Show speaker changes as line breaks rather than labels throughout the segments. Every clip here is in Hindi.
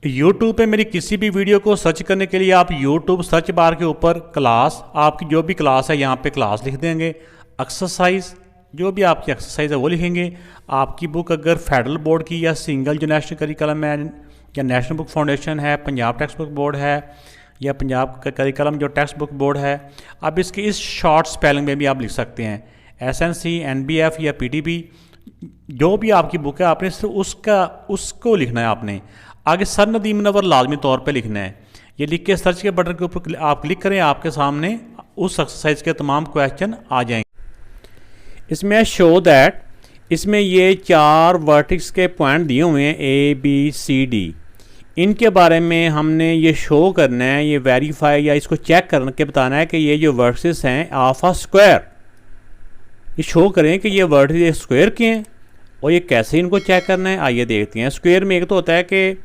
YouTube पे मेरी किसी भी वीडियो को सर्च करने के लिए आप YouTube सर्च बार के ऊपर क्लास, आपकी जो भी क्लास है यहाँ पे क्लास लिख देंगे। एक्सरसाइज, जो भी आपकी एक्सरसाइज है वो लिखेंगे। आपकी बुक अगर फेडरल बोर्ड की या सिंगल जो नेशनल करिकुलम है या नेशनल बुक फाउंडेशन है, पंजाब टेक्स्ट बुक बोर्ड है या पंजाब का करिकुलम जो टेक्स्ट बुक बोर्ड है, अब इसकी इस शॉर्ट स्पेलिंग में भी आप लिख सकते हैं। SNC, NBF या PTB, जो भी आपकी बुक है आपने सिर्फ उसको लिखना है। आपने आगे सर नदीम मुनव्वर लाजमी तौर पे लिखना है। ये लिख के सर्च के बटन के ऊपर आप क्लिक करें, आपके सामने उस एक्सरसाइज के तमाम क्वेश्चन आ जाएंगे। इसमें शो दैट, इसमें ये 4 वर्टिक्स के पॉइंट दिए हुए हैं ABCD। इनके बारे में हमने ये शो करना है, ये वेरीफाई या इसको चेक करके बताना है कि ये जो वर्टिक्स हैं ऑफ अ स्क्वायर, ये शो करें कि ये वर्टिक्स स्क्वायर के हैं। और ये कैसे इनको चेक करना है आइए देखते हैं। स्क्वायर में एक तो होता है कि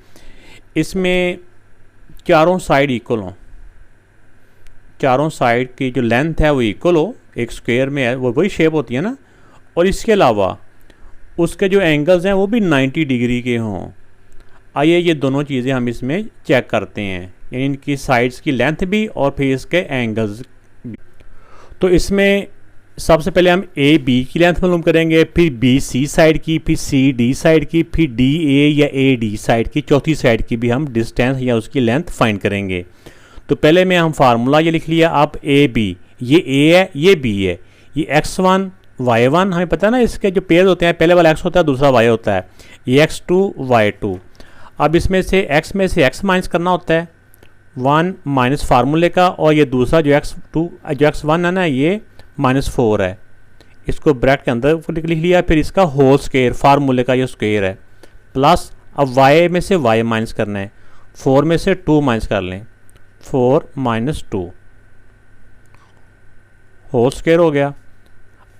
इसमें चारों साइड इक्वल हों, चारों साइड की जो लेंथ है वो इक्वल हो, एक स्क्वायर में है वो वही शेप होती है ना। और इसके अलावा उसके जो एंगल्स हैं वो भी 90 डिग्री के हों। आइए ये दोनों चीज़ें हम इसमें चेक करते हैं, यानी इनकी साइड्स की लेंथ भी और फिर इसके एंगल्स भी। तो इसमें सबसे पहले हम AB की लेंथ मालूम करेंगे, फिर BC साइड की, फिर CD साइड की, फिर DA या AD साइड की, चौथी साइड की भी हम डिस्टेंस या उसकी लेंथ फाइंड करेंगे। तो पहले में हम फार्मूला ये लिख लिया। अब AB, ये A है, ये B है, ये X1 Y1 हमें पता है ना, इसके जो पेयर होते हैं पहले वाला X होता है, दूसरा Y होता है, ये X2 Y2। अब इसमें से X में से X माइनस करना होता है 1 माइनस फार्मूले का, और ये दूसरा जो X1 है ना ये -4 है, इसको ब्रैकेट के अंदर लिख लिया। फिर इसका होल स्क्वायर, फार्मूले का ये स्क्वायर है, प्लस अब Y में से Y माइनस करना है, 4 में से 2 माइनस कर लें, 4 - 2 होल स्क्वायर हो गया।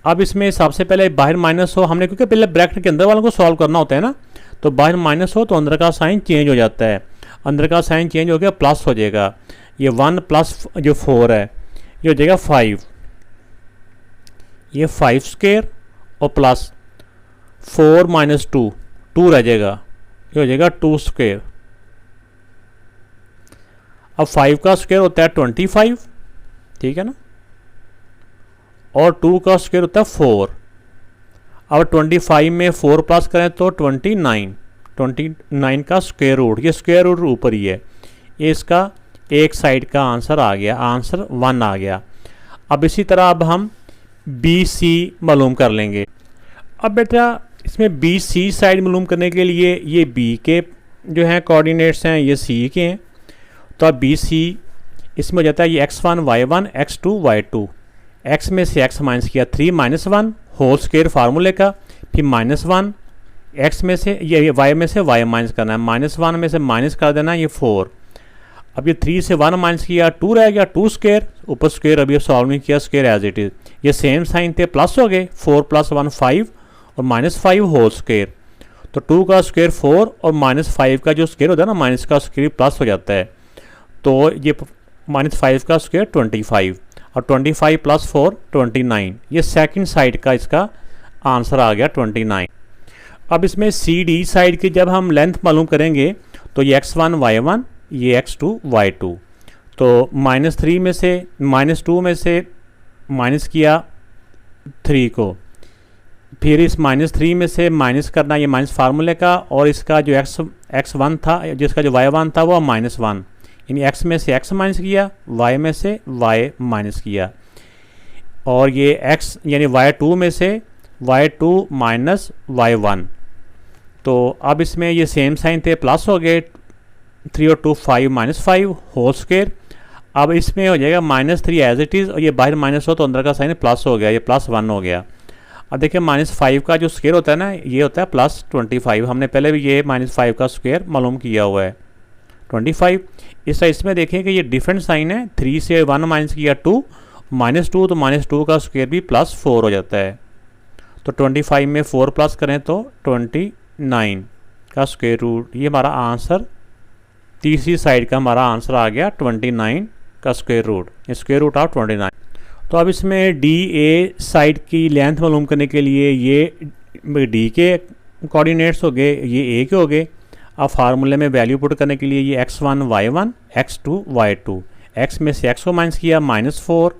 अब इसमें सबसे पहले बाहर माइनस हो, हमने क्योंकि पहले ब्रैकेट के अंदर वालों को सॉल्व करना होता है ना, तो बाहर माइनस हो तो अंदर का साइन चेंज हो जाता है, अंदर का साइन चेंज हो गया प्लस हो जाएगा। ये 1 प्लस जो 4 है ये हो जाएगा 5, ये 5 स्क्वायर और प्लस 4 - 2 2 रह जाएगा, ये हो जाएगा 2 स्क्वायर। अब 5 का स्क्वायर होता है 25, ठीक है ना, और 2 का स्क्वायर होता है 4। अब 25 में 4 प्लस करें तो 29 का स्क्वायर रूट, ये स्क्वायर रूट ऊपर ही है, ये इसका एक साइड का आंसर आ गया, आंसर 1 आ गया। अब इसी तरह अब हम BC मालूम कर लेंगे। अब बेटा इसमें BC साइड मालूम करने के लिए ये B के जो हैं कोऑर्डिनेट्स हैं ये C के हैं, तो अब BC इसमें हो जाता है ये X1 Y1 X2 Y2। X में से X माइनस किया 3 - 1 होल स्क्वायर फार्मूले का, फिर -1 X में से ये Y में से Y माइनस करना है, -1 में से माइनस कर देना ये 4। अब ये 3 से 1 माइनस किया 2 रह गया, 2 स्क्वायर, ऊपर स्क्वायर अभी सॉल्व नहीं किया, स्क्वायर एज इट इज़, ये सेम साइन थे प्लस हो गए, 4 + 1 5 और -5 होल स्क्वायर। तो 2 का स्क्वायर 4 और -5 का जो स्क्वायर होता है ना, माइनस का स्क्वायर प्लस हो जाता है, तो ये -5 का स्क्वायर 25 और 25 + 4 29, ये सेकंड साइड का इसका आंसर आ गया 29। अब इसमें CD साइड की जब हम लेंथ मालूम करेंगे तो ये X1 Y1 ये X2 Y2, तो -2 में से माइनस किया 3 को, फिर इस -3 में से माइनस करना ये माइनस फार्मूले का, और इसका जो X1 था जिसका जो Y1 था वो -1, यानी X में से X माइनस किया, Y में से Y माइनस किया, और ये X यानी Y2 में से Y2 माइनस Y1। तो अब इसमें ये सेम साइन थे प्लस हो गए, 3 और 2 5 -5 होल स्क्वायर। अब इसमें हो जाएगा -3 एज इट इज़, और ये बाहर माइनस हो तो अंदर का साइन प्लस हो गया, ये +1 हो गया। अब देखिए -5 का जो स्क्वायर होता है ना ये होता है +25, हमने पहले भी ये -5 का स्क्वायर मालूम किया हुआ है 25। इसमें देखें कि ये डिफरेंट साइन है, 3 से 1 माइनस किया 2 -2, तो -2 का स्क्वायर भी +4 हो जाता है, तो 25 में 4 प्लस करें तो 29 का स्क्वायर रूट, ये हमारा आंसर तीसरी साइड का हमारा आंसर आ गया 29 का square root, square root of 29। तो अब इसमें DA साइड की लेंथ मालूम करने के लिए ये D के कोऑर्डिनेट्स हो गए, ये A के हो गए। अब फार्मूले में वैल्यू पुट करने के लिए ये x1 y1 x2 y2, x में से x को माइनस किया -4,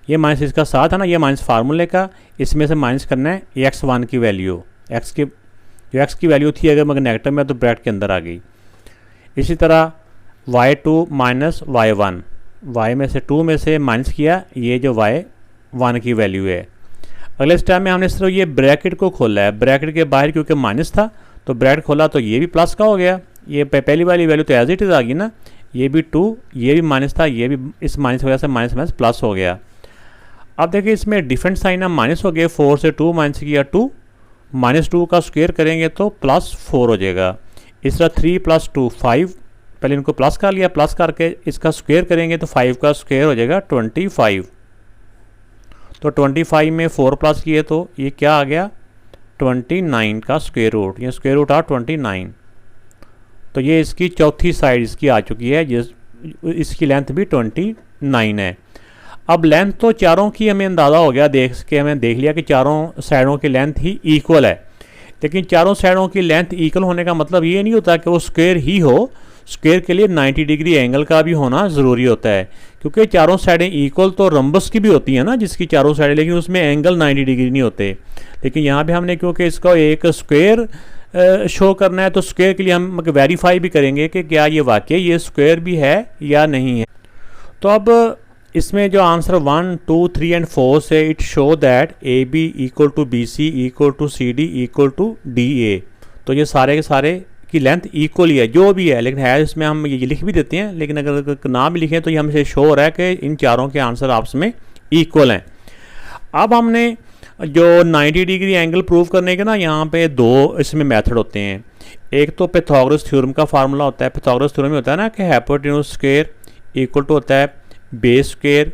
ये माइनस इसका साथ है ना, ये माइनस फार्मूले का, इसमें से माइनस करना है x1 की वैल्यू, x की जो x की वैल्यू थी अगर मगर नेगेटिव में तो ब्रैकेट के अंदर आ गई। इसी तरह y2 माइनस y1, y में से 2 में से माइनस किया ये जो y1 की वैल्यू है। अगले स्टेप में हमने सिर्फ ये ब्रैकेट को खोला है, ब्रैकेट के बाहर क्योंकि माइनस था तो ब्रैकेट खोला तो ये भी प्लस का हो गया, ये पहली वाली वैल्यू तो एज इट इज़ आ गई ना, ये भी 2, ये भी माइनस था, ये भी इस माइनस की वजह से माइनस माइनस प्लस हो गया। अब देखिए इसमें डिफरेंट साइन है, माइनस हो गए, 4 से 2 माइनस किया 2, -2 का स्क्वायर करेंगे तो +4 हो जाएगा। इस तरह 3 + 2 5, पहले इनको प्लस कर लिया, प्लस करके इसका स्क्वायर करेंगे तो 5 का स्क्वायर हो जाएगा 25। तो 25 में 4 प्लस किए तो ये क्या आ गया 29 का स्क्वायर रूट, ये स्क्वायर रूट आ 29। तो ये इसकी चौथी साइड इसकी आ चुकी है, इसकी लेंथ भी 29 है। अब लेंथ तो चारों की हमें अंदाज़ा हो गया, हमें देख लिया कि चारों साइडों की लेंथ ही इक्वल है, लेकिन चारों साइडों की लेंथ इक्वल होने का मतलब ये नहीं होता कि वो स्क्वायर ही हो, स्क्वायर के लिए 90 डिग्री एंगल का भी होना ज़रूरी होता है, क्योंकि चारों साइडें इक्वल तो रंबस की भी होती है ना जिसकी चारों साइडें, लेकिन उसमें एंगल 90 डिग्री नहीं होते। लेकिन यहाँ पे हमने क्योंकि इसका एक स्क्वायर शो करना है तो स्क्वायर के लिए हम वेरीफाई भी करेंगे कि क्या ये वाकई ये स्क्वायर भी है या नहीं है। तो अब इसमें जो आंसर 1, 2, 3 एंड 4 से it show that AB = BC = CD = DA, तो ये सारे के सारे की लेंथ इक्वल ही है जो भी है, लेकिन है इसमें हम ये लिख भी देते हैं, लेकिन अगर ना भी लिखें तो ये हमसे शो हो रहा है कि इन चारों के आंसर आपस में इक्वल हैं। अब हमने जो 90 डिग्री एंगल प्रूव करने के ना यहाँ पे 2 इसमें मेथड होते हैं। एक तो पाइथागोरस थ्योरम का फार्मूला होता है, पाइथागोरस थ्योरम में होता है ना कि हाइपोटेन्यूज स्क्वायर इक्वल टू होता है base square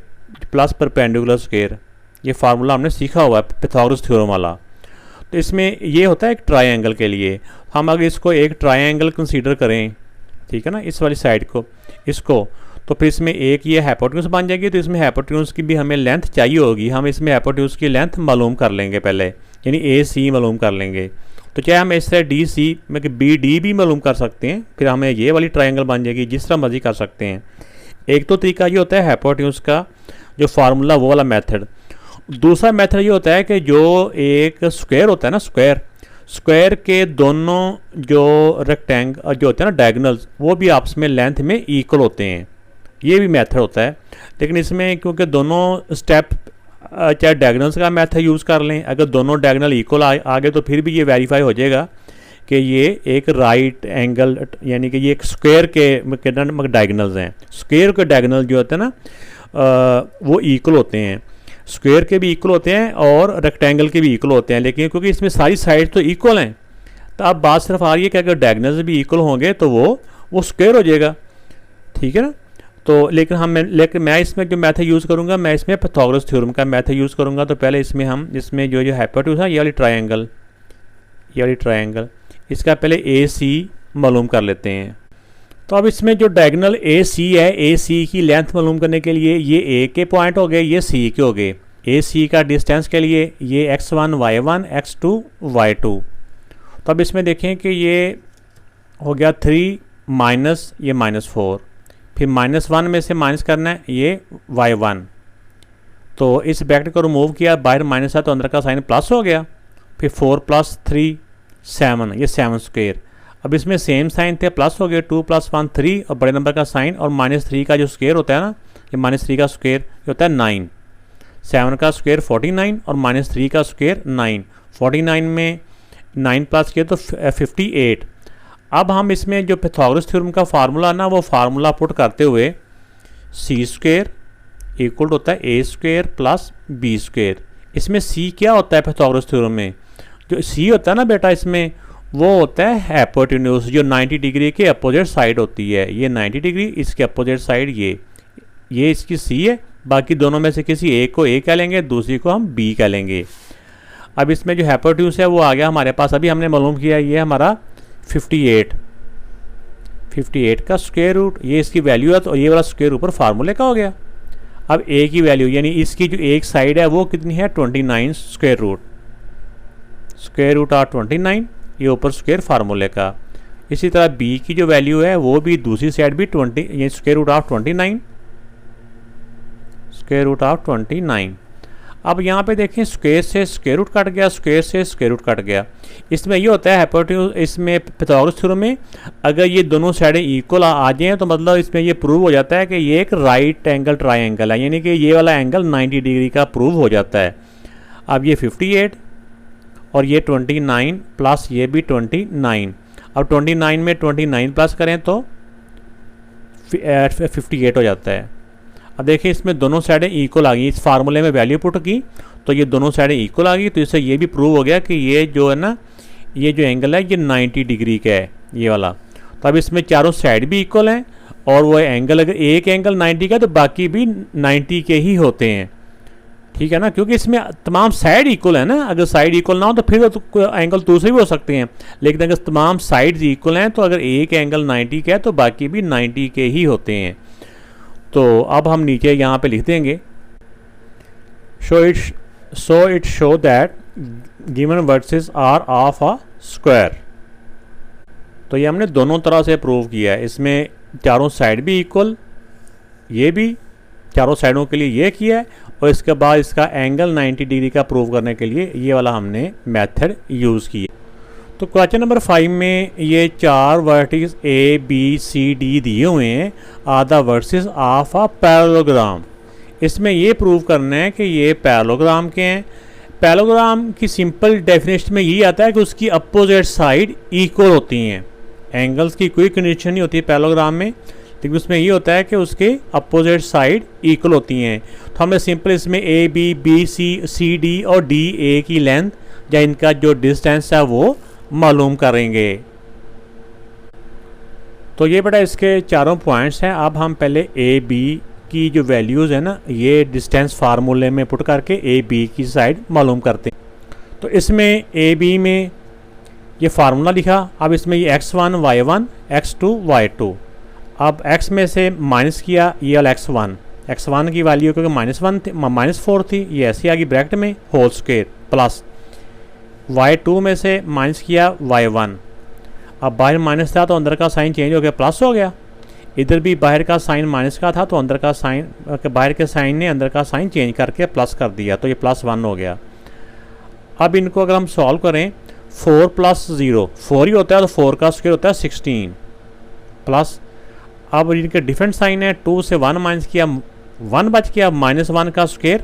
plus perpendicular square, ये फार्मूला हमने सीखा हुआ है पाइथागोरस थ्योरम वाला। तो इसमें ये होता है एक ट्रायंगल के लिए, हम अगर इसको एक ट्रायंगल कंसीडर करें, ठीक है ना, इस वाली साइड को इसको, तो फिर इसमें एक ये हाइपोटेन्यूज बन जाएगी, तो इसमें हाइपोटेन्यूज की भी हमें लेंथ चाहिए होगी, हम इसमें हाइपोटेन्यूज की लेंथ मालूम कर लेंगे पहले, यानी AC मालूम कर लेंगे। तो चाहे हम इस तरह DC में BD भी मालूम कर सकते हैं, फिर हमें ये वाली ट्रायंगल बन जाएगी, जिस तरह मर्जी कर सकते हैं। एक तो तरीका ये होता है हाइपोटेन्यूज का जो फार्मूला वो वाला मेथड। दूसरा मेथड ये होता है कि जो एक स्क्वायर होता है ना, स्क्वायर के दोनों जो रेक्टेंगल जो होते हैं ना डायगोनल्स, वो भी आपस में लेंथ में इक्वल होते हैं, ये भी मेथड होता है। लेकिन इसमें क्योंकि दोनों स्टेप चाहे डायगोनल्स का मेथड यूज़ कर लें, अगर दोनों डायगोनल इक्वल आ गए तो फिर भी ये वेरीफाई हो जाएगा कि ये एक राइट एंगल, यानी कि ये एक स्क्वायर के डायगोनल्स हैं। स्क्वायर के डायगोनल जो होते हैं ना वो इक्वल होते हैं, स्क्वायर के भी इक्वल होते हैं और रेक्टेंगल के भी इक्वल होते हैं, लेकिन क्योंकि इसमें सारी साइड तो इक्वल हैं तो अब बात सिर्फ आ रही है कि अगर डायगोनल्स भी इक्वल होंगे तो वो स्क्वायर हो जाएगा, ठीक है ना। तो लेकिन मैं इसमें जो मेथड यूज़ करूँगा, मैं इसमें पाइथागोरस थ्योरम का मेथड यूज़ करूँगा। तो पहले इसमें जो हाइपोटेन्यूज है ये वाली ट्रायंगल इसका पहले AC मालूम कर लेते हैं। तो अब इसमें जो डायगोनल AC है, AC की लेंथ मालूम करने के लिए ये A के पॉइंट हो गए, ये C के हो गए। AC का डिस्टेंस के लिए ये x1 y1 x2 y2। तो अब इसमें देखें कि ये हो गया 3 माइनस ये -4, फिर -1 में से माइनस करना है ये y1, तो इस ब्रैकेट को रिमूव किया, बाहर माइनस है तो अंदर का साइन प्लस हो गया, फिर 4 + 3 7, ये 7 स्क्वायर। अब इसमें सेम साइन थे, प्लस हो गए, 2 + 1 3 और बड़े नंबर का साइन, और -3 का जो स्क्वायर होता है ना, ये -3 का स्क्वायर होता है 9, 7 का स्क्वायर 49 और -3 का स्क्वायर 9, 49 में 9 प्लस किया तो 58। अब हम इसमें जो पाइथागोरस थ्योरम का फार्मूला ना, वो फार्मूला पुट करते हुए C² इक्वल होता है A² + B²। इसमें C क्या होता है पाइथागोरस थ्योरम में, जो C होता है ना बेटा, इसमें वो होता है हाइपोटेन्यूज, जो 90 डिग्री के अपोजिट साइड होती है। ये 90 डिग्री, इसके अपोजिट साइड ये इसकी C है, बाकी दोनों में से किसी एक को A कह लेंगे, दूसरी को हम B कह लेंगे। अब इसमें जो हाइपोटेन्यूज है वो आ गया हमारे पास, अभी हमने मालूम किया ये हमारा 58 का स्क्वायर रूट, ये इसकी वैल्यू है, तो ये वाला स्क्वायर ऊपर फार्मूले का हो गया। अब A की वैल्यू यानी इसकी जो एक साइड है वो कितनी है 29 स्क्वायर रूट आ 29, ये ऊपर स्क्वायर फार्मूले का, इसी तरह b की जो वैल्यू है वो भी दूसरी साइड भी 20, ये square root of 29, square root of 29। अब यहाँ पे देखें स्क्वायर से स्क्वायर रूट कट गया, स्क्वायर से स्क्वायर रूट कट गया। इसमें ये होता है हाइपोटेन्यूज, इसमें पाइथागोरस थ्योरम में अगर ये दोनों साइडें इक्वल आ जाएँ तो मतलब इसमें ये प्रूव हो जाता है कि ये एक राइट एंगल ट्राइंगल है, यानी कि ये वाला एंगल 90 डिग्री का प्रूव हो जाता है। अब ये 58 और ये 29 प्लस ये भी 29। अब 29 में 29 प्लस करें तो 58 हो जाता है। अब देखिए इसमें दोनों साइडें इक्वल आ गई, इस फार्मूले में वैल्यू पुट की तो ये दोनों साइडें इक्वल आ गई, तो इससे ये भी प्रूव हो गया कि ये जो है ना, ये जो एंगल है ये 90 डिग्री का है ये वाला। तो अब इसमें चारों साइड भी इक्वल हैं और वो एंगल, अगर एक एंगल 90 का तो बाकी भी 90 के ही होते हैं, ठीक है ना, क्योंकि इसमें तमाम साइड इक्वल है ना। अगर साइड इक्वल ना हो तो फिर तो एंगल दूसरे भी हो सकते हैं, लेकिन अगर तमाम साइड्स इक्वल हैं तो अगर एक एंगल 90 का है तो बाकी भी 90 के ही होते हैं। तो अब हम नीचे यहाँ पे लिख देंगे so it show that given vertices are of a square. तो ये हमने दोनों तरह से प्रूव किया है, इसमें चारों साइड भी इक्वल, ये भी चारों साइडों के लिए ये किया है, और इसके बाद इसका एंगल 90 डिग्री का प्रूव करने के लिए ये वाला हमने मेथड यूज़ किया। तो क्वेश्चन नंबर 5 में ये 4 vertex A B C D दिए हुए हैं, are the vertices of a parallelogram. इसमें ये प्रूव करना है कि ये पैरेललोग्राम के हैं। पैरेललोग्राम की सिंपल डेफिनेशन में यही आता है कि उसकी अपोजिट साइड इक्वल होती हैं। एंगल्स की कोई कंडीशन नहीं होती पैरेललोग्राम में, लेकिन उसमें ये होता है कि उसके अपोजिट साइड इक्वल होती हैं। तो हमें सिंपल इसमें A B, B C, C D और डी ए की लेंथ या इनका जो डिस्टेंस है वो मालूम करेंगे। तो ये बेटा इसके चारों पॉइंट्स हैं। अब हम पहले ए बी की जो वैल्यूज़ है ना, ये डिस्टेंस फार्मूले में पुट करके ए बी की साइड मालूम करते हैं। तो इसमें ए बी में ये फार्मूला लिखा, अब इसमें ये x1 y1 x2 y2। अब x में से माइनस किया ये वाला x1 की वैल्यू क्योंकि -4 थी, ये ऐसी आ गई ब्रैकेट में होल स्क्वायर प्लस y2 में से माइनस किया y1। अब बाहर माइनस था तो अंदर का साइन चेंज हो गया, प्लस हो गया। इधर भी बाहर का साइन माइनस का था तो अंदर का साइन, बाहर के साइन ने अंदर का साइन चेंज करके प्लस कर दिया, तो ये +1 हो गया। अब इनको अगर हम सॉल्व करें 4 + 0 4 ही होता है, तो 4 का स्क्वायर होता है 16 प्लस, अब इनके डिफरेंट साइन है, 2 से 1 माइनस किया 1 बच गया, -1 का स्क्वायर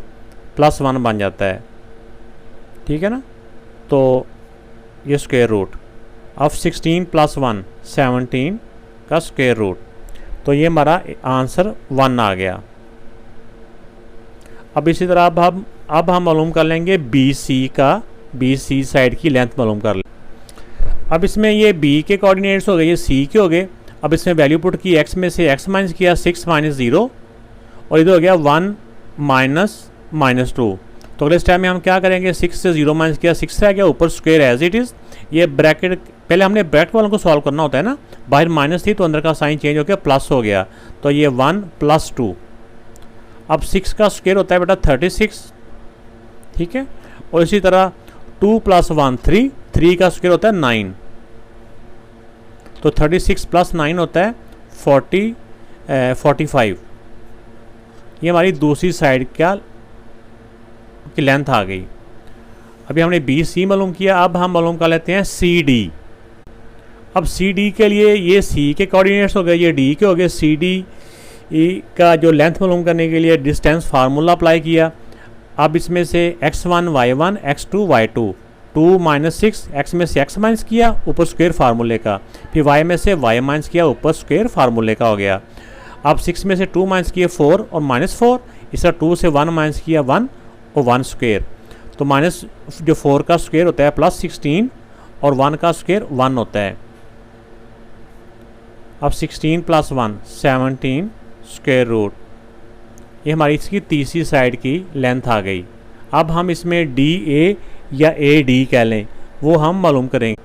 +1 बन जाता है, ठीक है ना। तो ये स्क्वायर रूट, अब 16 + 1 17 का स्क्वायर रूट, तो ये हमारा आंसर 1 आ गया। अब इसी तरह अब हम मालूम कर लेंगे बी सी साइड की लेंथ मालूम कर लें। अब इसमें ये बी के कोऑर्डिनेट्स हो गए, ये सी के हो गए। अब इसमें वैल्यू पुट की, x में से x माइनस किया 6 - 0 और इधर हो गया 1 - -2। तो अगले स्टेप में हम क्या करेंगे, 6 से 0 माइनस किया 6 रह गया, ऊपर स्क्वायर एज इट इज़। ये ब्रैकेट पहले हमने ब्रैकेट वालों को सॉल्व करना होता है ना, बाहर माइनस थी तो अंदर का साइन चेंज हो गया प्लस हो गया, तो ये 1 + 2। अब 6 का स्क्वायर होता है बेटा 36, ठीक है। और इसी तरह 2 + 1 3 का स्क्वायर होता है 9, तो 36 + 9 होता है 45। ये हमारी दूसरी साइड की लेंथ आ गई। अभी हमने बी सी मालूम किया, अब हम मालूम कर लेते हैं सी डी। अब सी डी के लिए ये सी के कोऑर्डिनेट्स हो गए, ये डी के हो गए। सी डी का जो लेंथ मालूम करने के लिए डिस्टेंस फार्मूला अप्लाई किया। अब इसमें से x1 y1 x2 y2, 2 - 6, x में से x माइनस किया ऊपर स्क्वायर फार्मूले का, फिर y में से y माइनस किया ऊपर स्क्वायर फार्मूले का हो गया। अब 6 में से 2 माइनस किए 4 और -4, इस तरह 2 से 1 माइनस किया 1 और 1 स्क्वायर, तो माइनस जो 4 का स्क्वायर होता है +16 और 1 का स्क्वायर 1 होता है। अब 16 + 1 17 स्क्वायर रूट, ये हमारी इसकी तीसरी साइड की लेंथ आ गई। अब हम इसमें डी ए या ए डी कह लें वो हम मालूम करेंगे।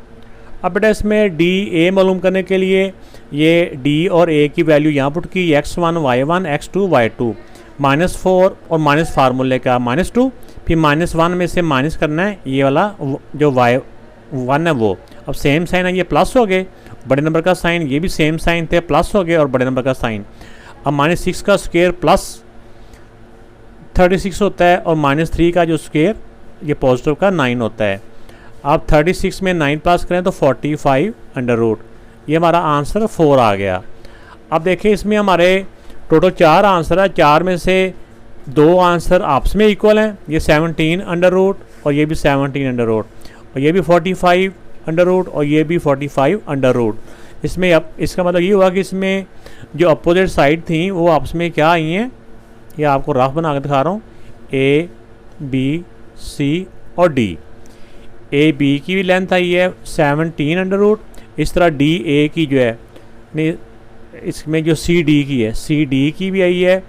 अब बेटा इसमें डी ए मालूम करने के लिए ये डी और ए की वैल्यू यहाँ पुट की, x1 y1 x2 y2, -4 और माइनस फार्मूले का -2, फिर -1 में से माइनस करना है ये वाला जो y1 है वो। अब सेम साइन है, ये प्लस हो गए बड़े नंबर का साइन, ये भी सेम साइन थे, प्लस हो गया और बड़े नंबर का साइन। अब -6 का स्क्वायर प्लस 36 होता है और -3 का जो स्क्वायर ये पॉजिटिव का 9 होता है। अब 36 में 9 प्लस करें तो 45 अंडर रूट, ये हमारा आंसर 4 आ गया। अब देखिए इसमें हमारे टोटल 4 आंसर है, 4 में से 2 आंसर आपस में इक्वल हैं, ये 17 अंडर रूट और ये भी 17 अंडर रूट, और ये भी 45 अंडर रूट और ये भी 45 अंडर रूट। इसमें अब इसका मतलब ये हुआ कि इसमें जो अपोजिट साइड थी वो आपस में क्या आई हैं, ये आपको रफ बना कर दिखा रहा हूँ, ए बी सी और डी। ए बी की भी लेंथ आई है 17 अंडर रूट, इस तरह डी ए की जो है नहीं, इसमें जो सी डी की है, सी डी की भी आई है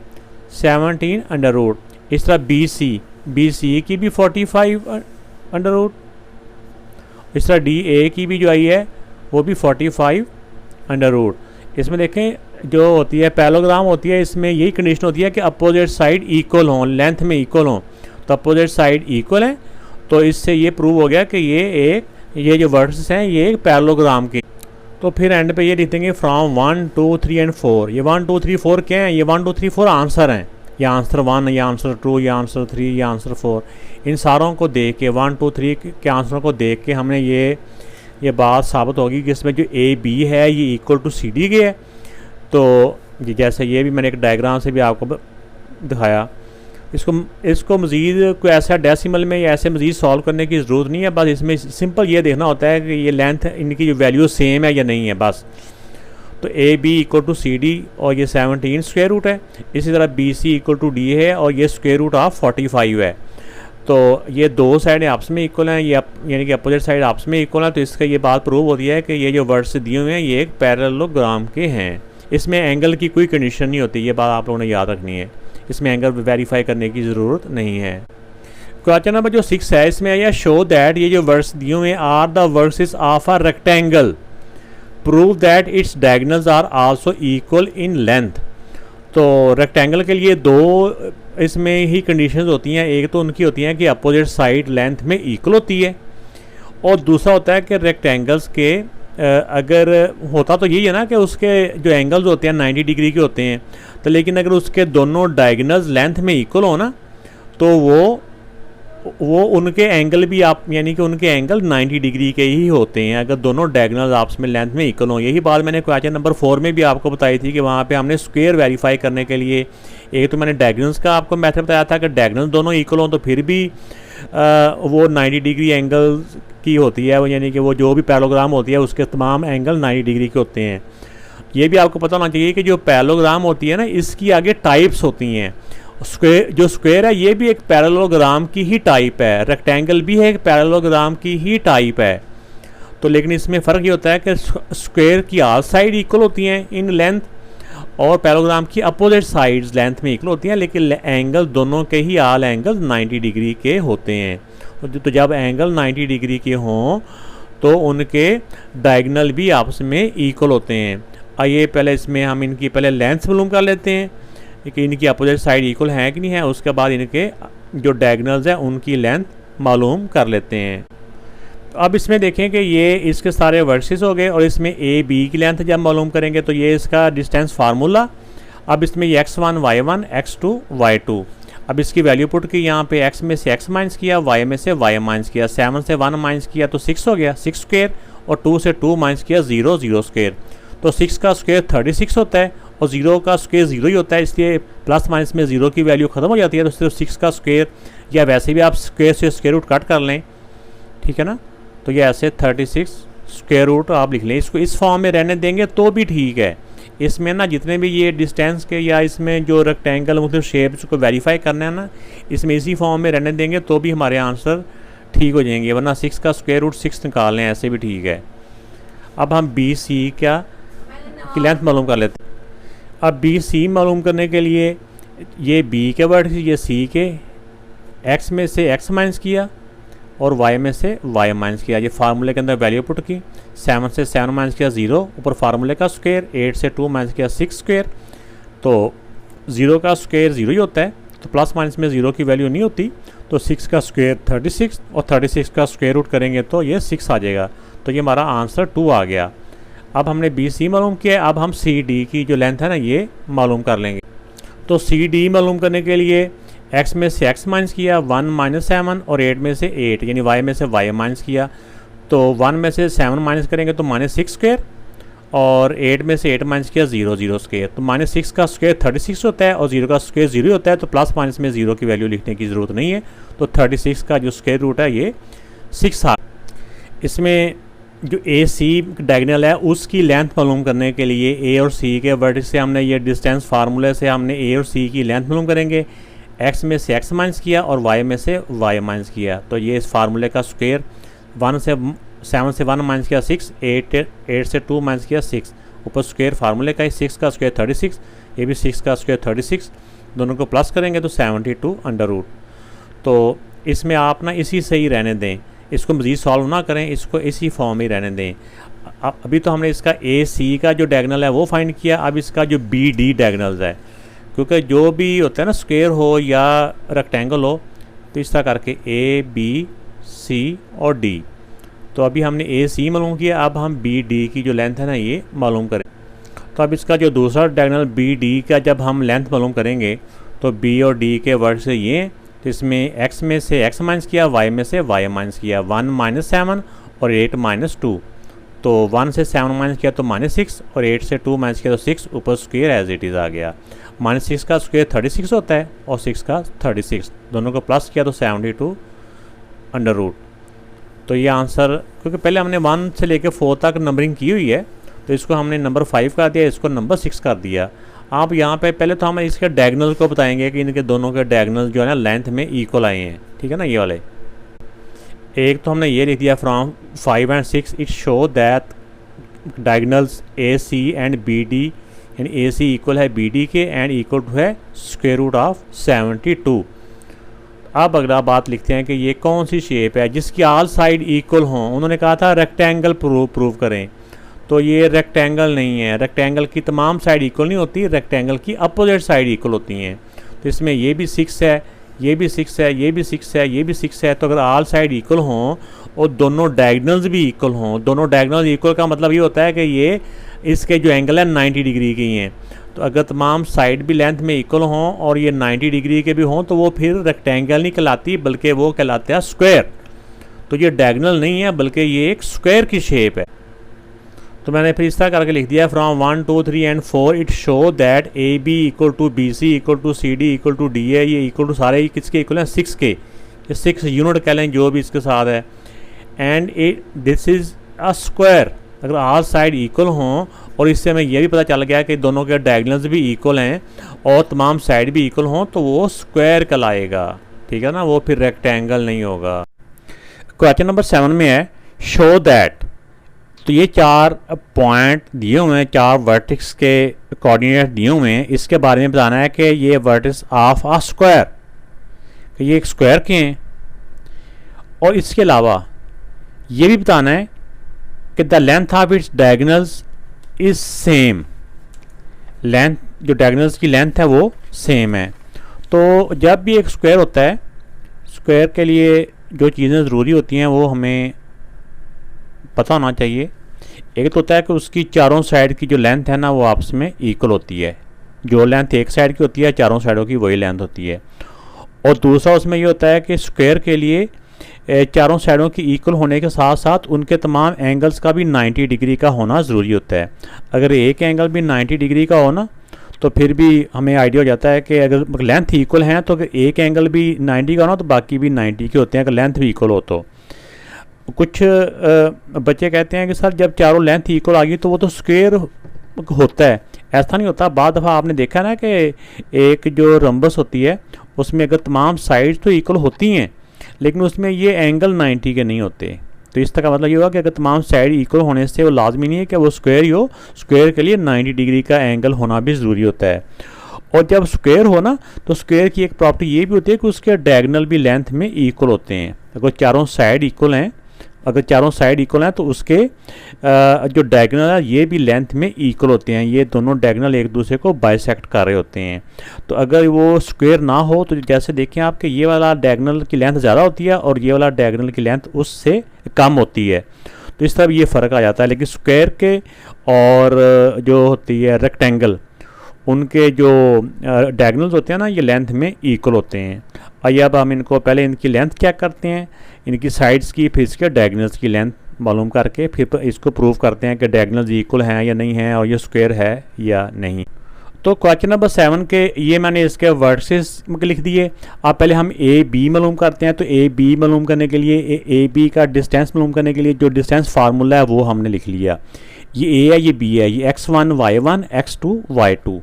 17 अंडर रूट, इस तरह बी सी की भी 45 अंडर रूट, इस तरह डी ए की भी जो आई है वो भी 45 अंडर रूट। इसमें देखें जो होती है पैरेललोग्राम होती है, इसमें यही कंडीशन होती है कि अपोजिट साइड इक्वल हों, लेंथ में इक्वल हों, तो अपोजिट साइड इक्वल हैं, तो इससे ये प्रूव हो गया कि ये जो वर्ड्स हैं ये एक पैरेललोग्राम के। तो फिर एंड पे ये लिख देंगे फ्रॉम 1 2 3 एंड 4। ये 1 2 3 4 क्या है, ये 1 2 3 4 आंसर हैं, ये आंसर 1, ये आंसर 2, ये आंसर 3, ये आंसर 4। इन सारों को देख के 1 2 3 के आंसरों को देख के हमने ये बात साबित होगी कि इसमें जो ए बी है ये इक्वल टू सी डी के है। तो जैसे ये भी मैंने एक डायग्राम से भी आपको दिखाया, इसको मज़ीद कोई ऐसा डेसिमल में या ऐसे मज़ीद सॉल्व करने की ज़रूरत नहीं है, बस इसमें सिंपल ये देखना होता है कि ये लेंथ इनकी जो वैल्यू सेम है या नहीं है बस। तो A B equal to C D और ये 17 स्क्वायर रूट है, इसी तरह B C equal to D है और ये स्क्वायर रूट ऑफ 45 है। तो ये दो साइडें आपस में इक्वल हैं, ये यानी कि अपोजिट साइड आपस में इक्वल है, तो इसका ये बात प्रूव होती है कि ये जो वर्ड्स दिए हुए हैं ये एक पैरेललोग्राम के हैं। इसमें एंगल की कोई कंडीशन नहीं होती, ये बात आप लोगों ने याद रखनी है, इसमें एंगल वेरीफाई करने की ज़रूरत नहीं है। क्वेश्चन नंबर जो 6 है इसमें आया शो दैट ये जो वर्ड्स दिए हुए are the vertices of a rectangle, prove that its diagonals are also equal in length. तो रेक्टेंगल के लिए दो इसमें ही कंडीशंस होती हैं, एक तो उनकी होती हैं कि अपोजिट साइड लेंथ में इक्वल होती है, और दूसरा होता है कि रेक्टेंगल्स के अगर होता तो यही है ना कि उसके जो एंगल्स होते हैं 90 डिग्री के होते हैं, तो लेकिन अगर उसके दोनों डायगोनल्स लेंथ में इक्वल हो ना तो वो उनके एंगल भी आप यानी कि उनके एंगल 90 डिग्री के ही होते हैं अगर दोनों डायगोनल्स आपस में लेंथ में इक्वल हो। यही बात मैंने क्वेश्चन नंबर 4 में भी आपको बताई थी कि वहाँ पे हमने स्क्वायर वेरीफाई करने के लिए एक तो मैंने डायगोनल्स का आपको मेथड बताया था कि डायगोनल्स दोनों इक्वल हों तो फिर भी वो 90 डिग्री एंगल की होती है, यानी कि वो जो भी पैरेललोग्राम होती है उसके तमाम एंगल 90 डिग्री के होते हैं। ये भी आपको पता होना चाहिए कि जो पैरेललोग्राम होती है ना इसकी आगे टाइप्स होती हैं। जो स्क्वायर है ये भी एक पैरेललोग्राम की ही टाइप है, रेक्टेंगल भी है एक पैरेललोग्राम की ही टाइप है। तो लेकिन इसमें फ़र्क ये होता है कि स्क्वायर की आल साइड इक्वल होती हैं इन लेंथ और पैरेललोग्राम की अपोजिट साइड्स लेंथ में इक्वल होती हैं, लेकिन एंगल दोनों के ही आल एंगल 90 डिग्री के होते हैं। तो जब एंगल 90 डिग्री के हों तो उनके डायगोनल भी आपस में इक्वल होते हैं। आइए पहले इसमें हम इनकी पहले लेंथ मालूम कर लेते हैं कि इनकी अपोजिट साइड इक्वल है कि नहीं है, उसके बाद इनके जो डायगोनल्स हैं उनकी लेंथ मालूम कर लेते हैं। तो अब इसमें देखें कि ये इसके सारे वर्सेस हो गए और इसमें ए बी की लेंथ जब मालूम करेंगे तो ये इसका डिस्टेंस फार्मूला। अब इसमें x1 y1 x2 y2, अब इसकी वैल्यू पुट की यहाँ पे x में से x माइनस किया, y में से y माइनस किया, 7 से 1 माइनस किया तो 6 हो गया 6 स्क्वायर, और 2 से 2 माइनस किया 0 0 स्क्वायर। तो 6 का स्क्वायर 36 होता है और 0 का स्क्वायर 0 ही होता है, इसलिए प्लस माइनस में 0 की वैल्यू ख़त्म हो जाती है। तो सिर्फ 6 का स्क्वायर या वैसे भी आप स्क्वायर से स्क्वायर रूट कट कर लें, ठीक है ना। तो ये ऐसे 36 स्क्वायर रूट आप लिख लें, इसको इस फॉर्म में रहने देंगे तो भी ठीक है। इसमें ना जितने भी ये डिस्टेंस के या इसमें जो रेक्टेंगल मतलब शेप्स को वेरीफाई करना है ना, इसमें इसी फॉर्म में रहने देंगे तो भी हमारे आंसर ठीक हो जाएंगे, वरना 6 का स्क्वायर रूट 6 निकाल लें ऐसे भी ठीक है। अब हम बी सी की लेंथ मालूम कर लेते हैं। अब बी सी मालूम करने के लिए ये बी के वर्ड ये सी के एक्स में से एक्स माइनस किया और y में से y माइनस किया, ये फार्मूले के अंदर वैल्यू पुट की। 7 से 7 माइनस किया 0, ऊपर फार्मूले का स्क्वायर, 8 से 2 माइनस किया 6 स्क्वायर। तो 0 का स्क्वायर 0 ही होता है, तो प्लस माइनस में 0 की वैल्यू नहीं होती। तो 6 का स्क्वायर 36 और 36 का स्क्वायर रूट करेंगे तो ये 6 आ जाएगा। तो ये हमारा आंसर 2 आ गया। अब हमने बी सी मालूम किया, अब हम सी डी की जो लेंथ है ना ये मालूम कर लेंगे। तो सी डी मालूम करने के लिए एक्स में से एक्स माइनस किया, 1 माइनस 7 और 8 में से 8 यानी वाई में से वाई माइनस किया। तो 1 में से 7 माइनस करेंगे तो -6 स्क्वायर और 8 में से 8 माइनस किया 0 0 स्क्वायर। तो -6 का स्क्वायर 36 होता है और 0 का स्क्वायर 0 होता है, तो प्लस माइनस में 0 की वैल्यू लिखने की ज़रूरत नहीं है। तो 36 का जो स्क्वायर रूट है ये 6 आ। इसमें जो ए सी डायगोनल है उसकी लेंथ मालूम करने के लिए ए और सी के वर्टेक्स से हमने ये डिस्टेंस फार्मूले से हमने ए और सी की लेंथ मालूम करेंगे। एक्स में से एक्स माइनस किया और वाई में से वाई माइनस किया, तो ये इस फार्मूले का स्क्वायर 7 से 1 माइनस किया 6, 8 से 2 माइनस किया 6, ऊपर स्क्वायर फार्मूले का ही 6 का स्क्वायर 36, ये भी 6 का स्क्वायर 36, दोनों को प्लस करेंगे तो 72 अंडर रूट। तो इसमें आप ना इसी से ही रहने दें, इसको मज़ीद सॉल्व ना करें, इसको इसी फॉर्म में ही रहने दें। अभी तो हमने इसका ए सी का जो डायगोनल है वो फाइंड किया, अब इसका जो बी डी डायगोनल्स है, क्योंकि जो भी होता है ना स्क्वायर हो या रेक्टेंगल हो, तो इस तरह करके ए बी सी और डी। तो अभी हमने ए सी मालूम किया, अब हम बी डी की जो लेंथ है ना ये मालूम करें। तो अब इसका जो दूसरा डायगोनल बी डी का जब हम लेंथ मालूम करेंगे तो बी और डी के वर्ड से ये, तो इसमें x में से x माइनस किया, y में से y माइनस किया, 1 माइनस 7 और 8 माइनस 2। तो 1 से 7 माइनस किया तो -6 और 8 से 2 माइनस किया तो 6, ऊपर स्क्वायर एज इट इज़ आ गया। -6 का स्क्वायर 36 होता है और 6 का 36, दोनों को प्लस किया तो 72 अंडर रूट। तो ये आंसर, क्योंकि पहले हमने 1 से लेकर 4 तक नंबरिंग की हुई है, तो इसको हमने नंबर 5 कर दिया, इसको नंबर 6 कर दिया। आप यहाँ पे पहले तो हम इसके डायगोनल को बताएंगे कि इनके दोनों के डायगोनल जो है ना लेंथ में इक्वल आए हैं, ठीक है ना। ये वाले एक तो हमने ये लिख दिया from 5 and 6 it show that diagonals A C and B D, यानी ए सी इक्वल है बी डी के एंड इक्वल टू है स्क्वायर रूट ऑफ 72। अब अगला बात लिखते हैं कि ये कौन सी शेप है जिसकी ऑल साइड इक्वल हों। उन्होंने कहा था रेक्टेंगल प्रूव करें, तो ये रेक्टेंगल नहीं है, रेक्टेंगल की तमाम साइड इक्वल नहीं होती, रेक्टेंगल की अपोजिट साइड इक्वल होती हैं। तो इसमें ये भी 6 है, ये भी 6 है, ये भी 6 है, ये भी 6 है। तो अगर ऑल साइड इक्वल हों और दोनों डायगोनल्स भी इक्वल हों, दोनों डायगोनल्स इक्वल का मतलब ये होता है कि ये इसके जो एंगल है 90 डिग्री के ही हैं। तो अगर तमाम साइड भी लेंथ में इक्वल हों और ये 90 डिग्री के भी हों तो वो फिर रेक्टेंगल नहीं कहलाती, बल्कि वो कहलाते हैं स्क्वायर। तो ये डायगोनल नहीं है बल्कि ये एक स्क्वायर की शेप है। तो मैंने फिर इस तरह करके लिख दिया from 1 2 3 and 4 it show that A B equal to B C equal to C D equal to D है। ये इक्वल टू सारे किसके इक्वल हैं? 6 के, ये 6 यूनिट कह लें जो भी इसके साथ है। And it this is a square. अगर ऑल साइड इक्वल हों और इससे हमें यह भी पता चल गया कि दोनों के डायगोनल्स भी इक्वल हैं और तमाम साइड भी इक्वल हों तो वो स्क्वायर कहलाएगा, ठीक है ना, वो फिर रेक्टेंगल नहीं होगा। क्वेश्चन नंबर 7 में है शो दैट। तो ये 4 पॉइंट दिए हुए हैं, 4 वर्टेक्स के कोऑर्डिनेट दिए हुए हैं। इसके बारे में बताना है कि ये वर्टेक्स ऑफ आ स्क्वायर, कि ये एक स्क्वायर के हैं। और इसके अलावा ये भी बताना है कि the length of its diagonals is same. Length, जो डायगोनल्स की लेंथ है वो सेम है। तो जब भी एक स्क्वायर होता है, स्क्वायर के लिए जो चीज़ें ज़रूरी होती हैं वो हमें पता होना चाहिए। एक तो होता है कि उसकी चारों साइड की जो लेंथ है ना वो आपस में इक्वल होती है। जो लेंथ एक साइड की होती है चारों साइडों की वही लेंथ होती है। और दूसरा उसमें ये होता है कि स्क्वायर के लिए चारों साइडों की इक्वल होने के साथ साथ उनके तमाम एंगल्स का भी 90 डिग्री का होना ज़रूरी होता है। अगर एक एंगल भी 90 डिग्री का हो ना तो फिर भी हमें आइडिया हो जाता है कि अगर लेंथ इक्वल हैं तो अगर एक एंगल भी 90 का हो ना तो बाकी भी 90 के होते हैं, अगर लेंथ भी इक्वल हो तो। कुछ बच्चे कहते हैं कि सर जब चारों लेंथ इक्वल आ गई तो वो तो स्क्वायर होता है। ऐसा नहीं होता। बाद दफ़ा आपने देखा ना कि एक जो रम्बस होती है उसमें अगर तमाम साइड्स तो इक्वल होती हैं लेकिन उसमें ये एंगल 90 के नहीं होते। तो इस तरह का मतलब ये हुआ कि अगर तमाम साइड इक्वल होने से वो लाजमी नहीं है कि वो स्क्वायर ही हो। स्क्वायर के लिए 90 डिग्री का एंगल होना भी ज़रूरी होता है। और जब स्क्वायर हो ना तो स्क्वायर की एक प्रॉपर्टी ये भी होती है कि उसके डायगोनल भी लेंथ में इक्वल होते हैं। अगर चारों साइड इक्वल हैं, अगर चारों साइड इक्वल हैं तो उसके जो डायगोनल है ये भी लेंथ में इक्वल होते हैं। ये दोनों डायगोनल एक दूसरे को बाइसेक्ट कर रहे होते हैं। तो अगर वो स्क्वायर ना हो तो जैसे देखें आपके ये वाला डायगोनल की लेंथ ज़्यादा होती है और ये वाला डायगोनल की लेंथ उससे कम होती है। तो इस तरह ये फ़र्क आ जाता है। लेकिन स्क्वायर के और जो होती है रेक्टेंगल, उनके जो डायगोनल्स होते हैं ना, ये लेंथ में इक्वल होते हैं। आइए अब हम इनको पहले इनकी लेंथ क्या करते हैं, इनकी साइड्स की, फिर इसके डायगोनल्स की लेंथ मालूम करके फिर इसको प्रूव करते हैं कि डायगोनल्स इक्वल हैं या नहीं हैं और ये स्क्वायर है या नहीं। तो क्वेश्चन नंबर 7 के ये मैंने इसके वर्सेस लिख दिए। अब पहले हम ए बी मालूम करते हैं। तो ए बी मालूम करने के लिए ए बी का डिस्टेंस मालूम करने के लिए जो डिस्टेंस फार्मूला है वो हमने लिख लिया। ये ए है, ये बी है, ये x1 y1 x2 y2।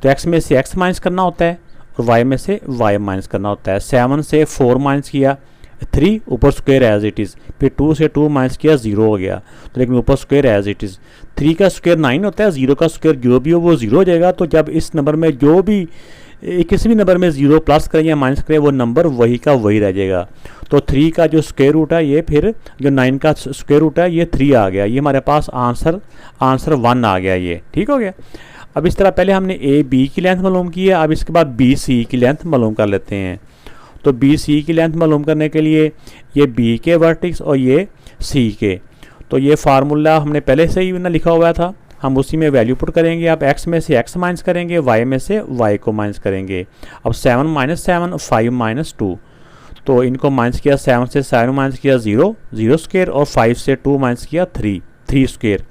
तो x में से x माइनस करना होता है और y में से y माइनस करना होता है। 7 से 4 माइनस किया 3, ऊपर स्क्वायर एज इट इज़, फिर 2 से 2 माइनस किया 0 हो गया, तो लेकिन ऊपर स्क्वायर एज इट इज़। 3 का स्क्वायर 9 होता है, 0 का स्क्वायर जो भी हो वो 0 हो जाएगा। तो जब इस नंबर में जो भी किसी भी नंबर में 0 प्लस करें या माइनस करें वो नंबर वही का वही रह जाएगा। तो 3 का जो स्क्वायर रूट है ये, फिर जो 9 का स्क्वायर रूट है ये 3 आ गया। ये हमारे पास आंसर 1 आ गया, ये ठीक हो गया। अब इस तरह पहले हमने ए बी की लेंथ मालूम की है। अब इसके बाद बी सी की लेंथ मालूम कर लेते हैं। तो बी सी की लेंथ मालूम करने के लिए ये बी के वर्टिक्स और ये सी के, तो ये फार्मूला हमने पहले से ही ना लिखा हुआ था, हम उसी में वैल्यू पुट करेंगे। अब x में से x माइनस करेंगे, y में से y को माइनस करेंगे। अब 7 माइनस 7 5 माइनस 2, तो इनको माइनस किया, 7 से 7 माइनस किया 0 0 स्क्वायर और 5 से 2 माइनस किया 3 स्क्वायर।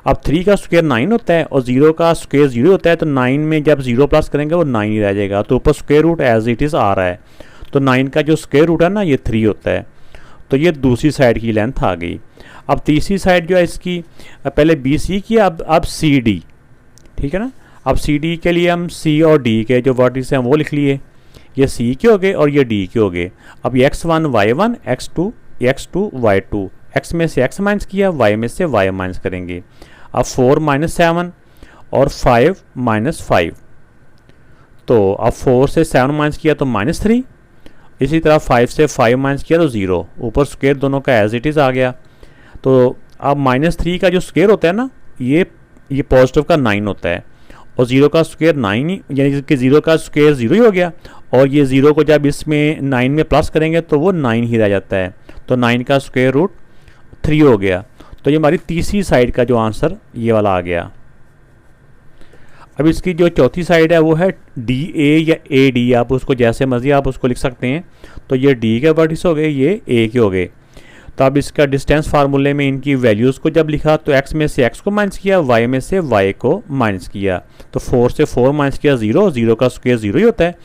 अब 3 का स्क्वायर 9 होता है और 0 का स्क्वायर 0 होता है, तो 9 में जब 0 प्लस करेंगे वो 9 ही रह जाएगा। तो ऊपर square root as it is आ रहा है, तो 9 का जो स्क्वायर रूट है ना ये 3 होता है। तो ये दूसरी साइड की लेंथ आ गई। अब तीसरी साइड जो है इसकी, पहले बी सी की, अब सी डी, ठीक है ना। अब सी डी के लिए हम सी और डी के जो वर्टिक्स हैं वो लिख लिए, ये सी के हो गए और ये डी के हो गए। अब x1 y1 x2 y2, x में से x माइनस किया, y में से y माइनस करेंगे। अब 4 माइनस 7 और 5 माइनस 5, तो अब 4 से 7 माइनस किया तो -3, इसी तरह 5 से 5 माइनस किया तो 0, ऊपर स्क्वायर दोनों का एज इट इज़ आ गया। तो अब -3 का जो स्क्वायर होता है ना ये पॉजिटिव का 9 होता है और 0 का स्क्वायर 9, यानी कि 0 का स्क्वायर 0 ही हो गया, और ये 0 को जब इसमें 9 में प्लस करेंगे तो वो 9 ही रह जाता है। तो 9 का स्क्वायर रूट 3 हो गया। तो ये हमारी तीसरी साइड का जो आंसर ये वाला आ गया। अब इसकी जो चौथी साइड है वो है डी ए या ए डी, आप उसको जैसे मर्जी आप उसको लिख सकते हैं। तो ये डी के वर्टिक्स हो गए, ये ए के हो गए। तो अब इसका डिस्टेंस फार्मूले में इनकी वैल्यूज़ को जब लिखा तो x में से x को माइनस किया, y में से y को माइनस किया। तो 4 से 4 माइनस किया 0, 0 का स्क्वायर 0 ही होता है।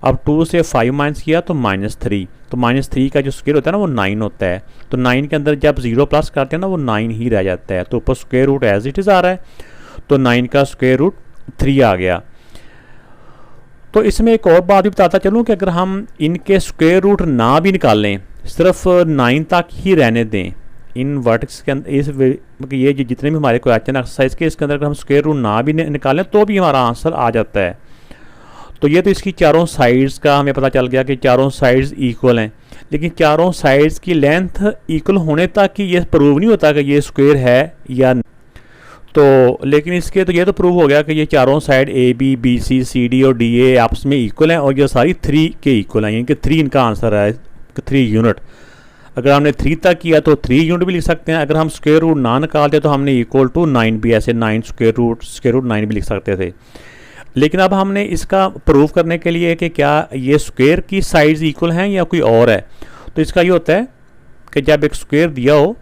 अब 2 से 5 माइनस किया तो -3, तो -3 का जो स्क्वायर होता है ना वो 9 होता है। तो 9 के अंदर जब 0 प्लस करते हैं ना वो 9 ही रह जाता है। तो ऊपर square root as it is आ रहा है, तो 9 का स्क्वायर रूट 3 आ गया। तो इसमें एक और बात भी बताता चलूँ कि अगर हम इनके स्क्वायर रूट ना भी निकालें, सिर्फ 9 तक ही रहने दें इन वर्टिक्स के अंदर, इस ये जो जितने भी हमारे क्वेश्चन एक्सरसाइज के इसके अंदर अगर हम स्क्वायर रूट ना भी निकालें तो भी हमारा आंसर आ जाता है। तो ये तो इसकी चारों साइड्स का हमें पता चल गया कि चारों साइड्स इक्वल हैं, लेकिन चारों साइड्स की लेंथ इक्वल होने तक कि ये प्रूव नहीं होता कि ये स्क्वायर है या, तो लेकिन इसके तो ये तो प्रूव हो गया कि ये चारों side A B B C C D और डी ए आपस में इक्वल हैं और ये सारी 3 के इक्वल हैं, यानी कि 3 इनका आंसर है, 3 यूनिट। अगर हमने 3 तक किया तो 3 यूनिट भी लिख सकते हैं। अगर हम स्क्वायर रूट ना निकालते तो हमने इक्वल टू 9 भी, ऐसे 9 स्क्वायर रूट 9 भी लिख सकते थे। लेकिन अब हमने इसका प्रूव करने के लिए कि क्या ये स्क्वायर की साइड्स इक्वल हैं या कोई और है, तो इसका ये होता है कि जब एक स्क्वायर दिया हो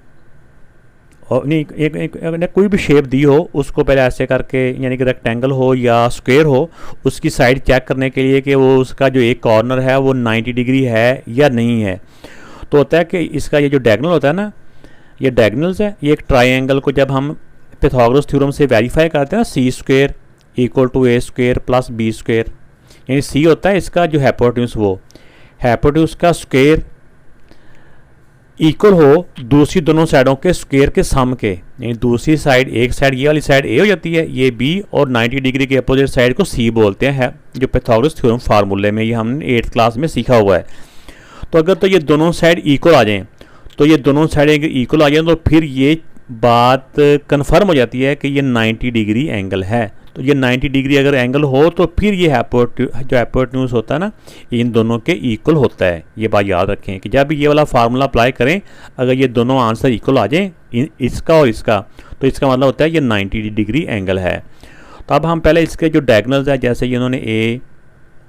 और नहीं एक कोई भी शेप दी हो, उसको पहले ऐसे करके, यानी कि रेक्टेंगल हो या स्क्वायर हो, उसकी साइड चेक करने के लिए कि वो उसका जो एक कॉर्नर है वो 90 डिग्री है या नहीं है। तो होता है कि इसका ये जो डायगोनल होता है ना, ये डायगोनल्स है, ये एक ट्राइंगल को जब हम पाइथागोरस थ्योरम से वेरीफाई करते हैं ना, C square equal to A square plus B square, यानी सी होता है इसका जो हाइपोटेन्यूज, वो हाइपोटेन्यूज का स्क्वायर इक्वल हो दूसरी दोनों साइडों के स्क्वायर के सम के, यानी दूसरी साइड, एक साइड ये वाली साइड ए हो जाती है, ये बी, और 90 डिग्री के अपोजिट साइड को सी बोलते हैं, जो पाइथागोरस थ्योरम फार्मूले में ये हमने 8th क्लास में सीखा हुआ है। तो अगर तो ये दोनों साइड इक्वल आ जाएं, तो ये दोनों साइड इक्वल आ जाएं तो फिर ये बात कन्फर्म हो जाती है कि ये 90 डिग्री एंगल है। तो ये 90 डिग्री अगर एंगल हो तो फिर ये जो हाइपोटेन्यूज होता है ना, इन दोनों के इक्वल होता है। ये बात याद रखें कि जब ये वाला फार्मूला अप्लाई करें, अगर ये दोनों आंसर इक्वल आ जाएँ, इसका और इसका, तो इसका मतलब होता है ये 90 डिग्री एंगल है। तो अब हम पहले इसके जो डायगोनल्स है, जैसे ये इन्होंने ए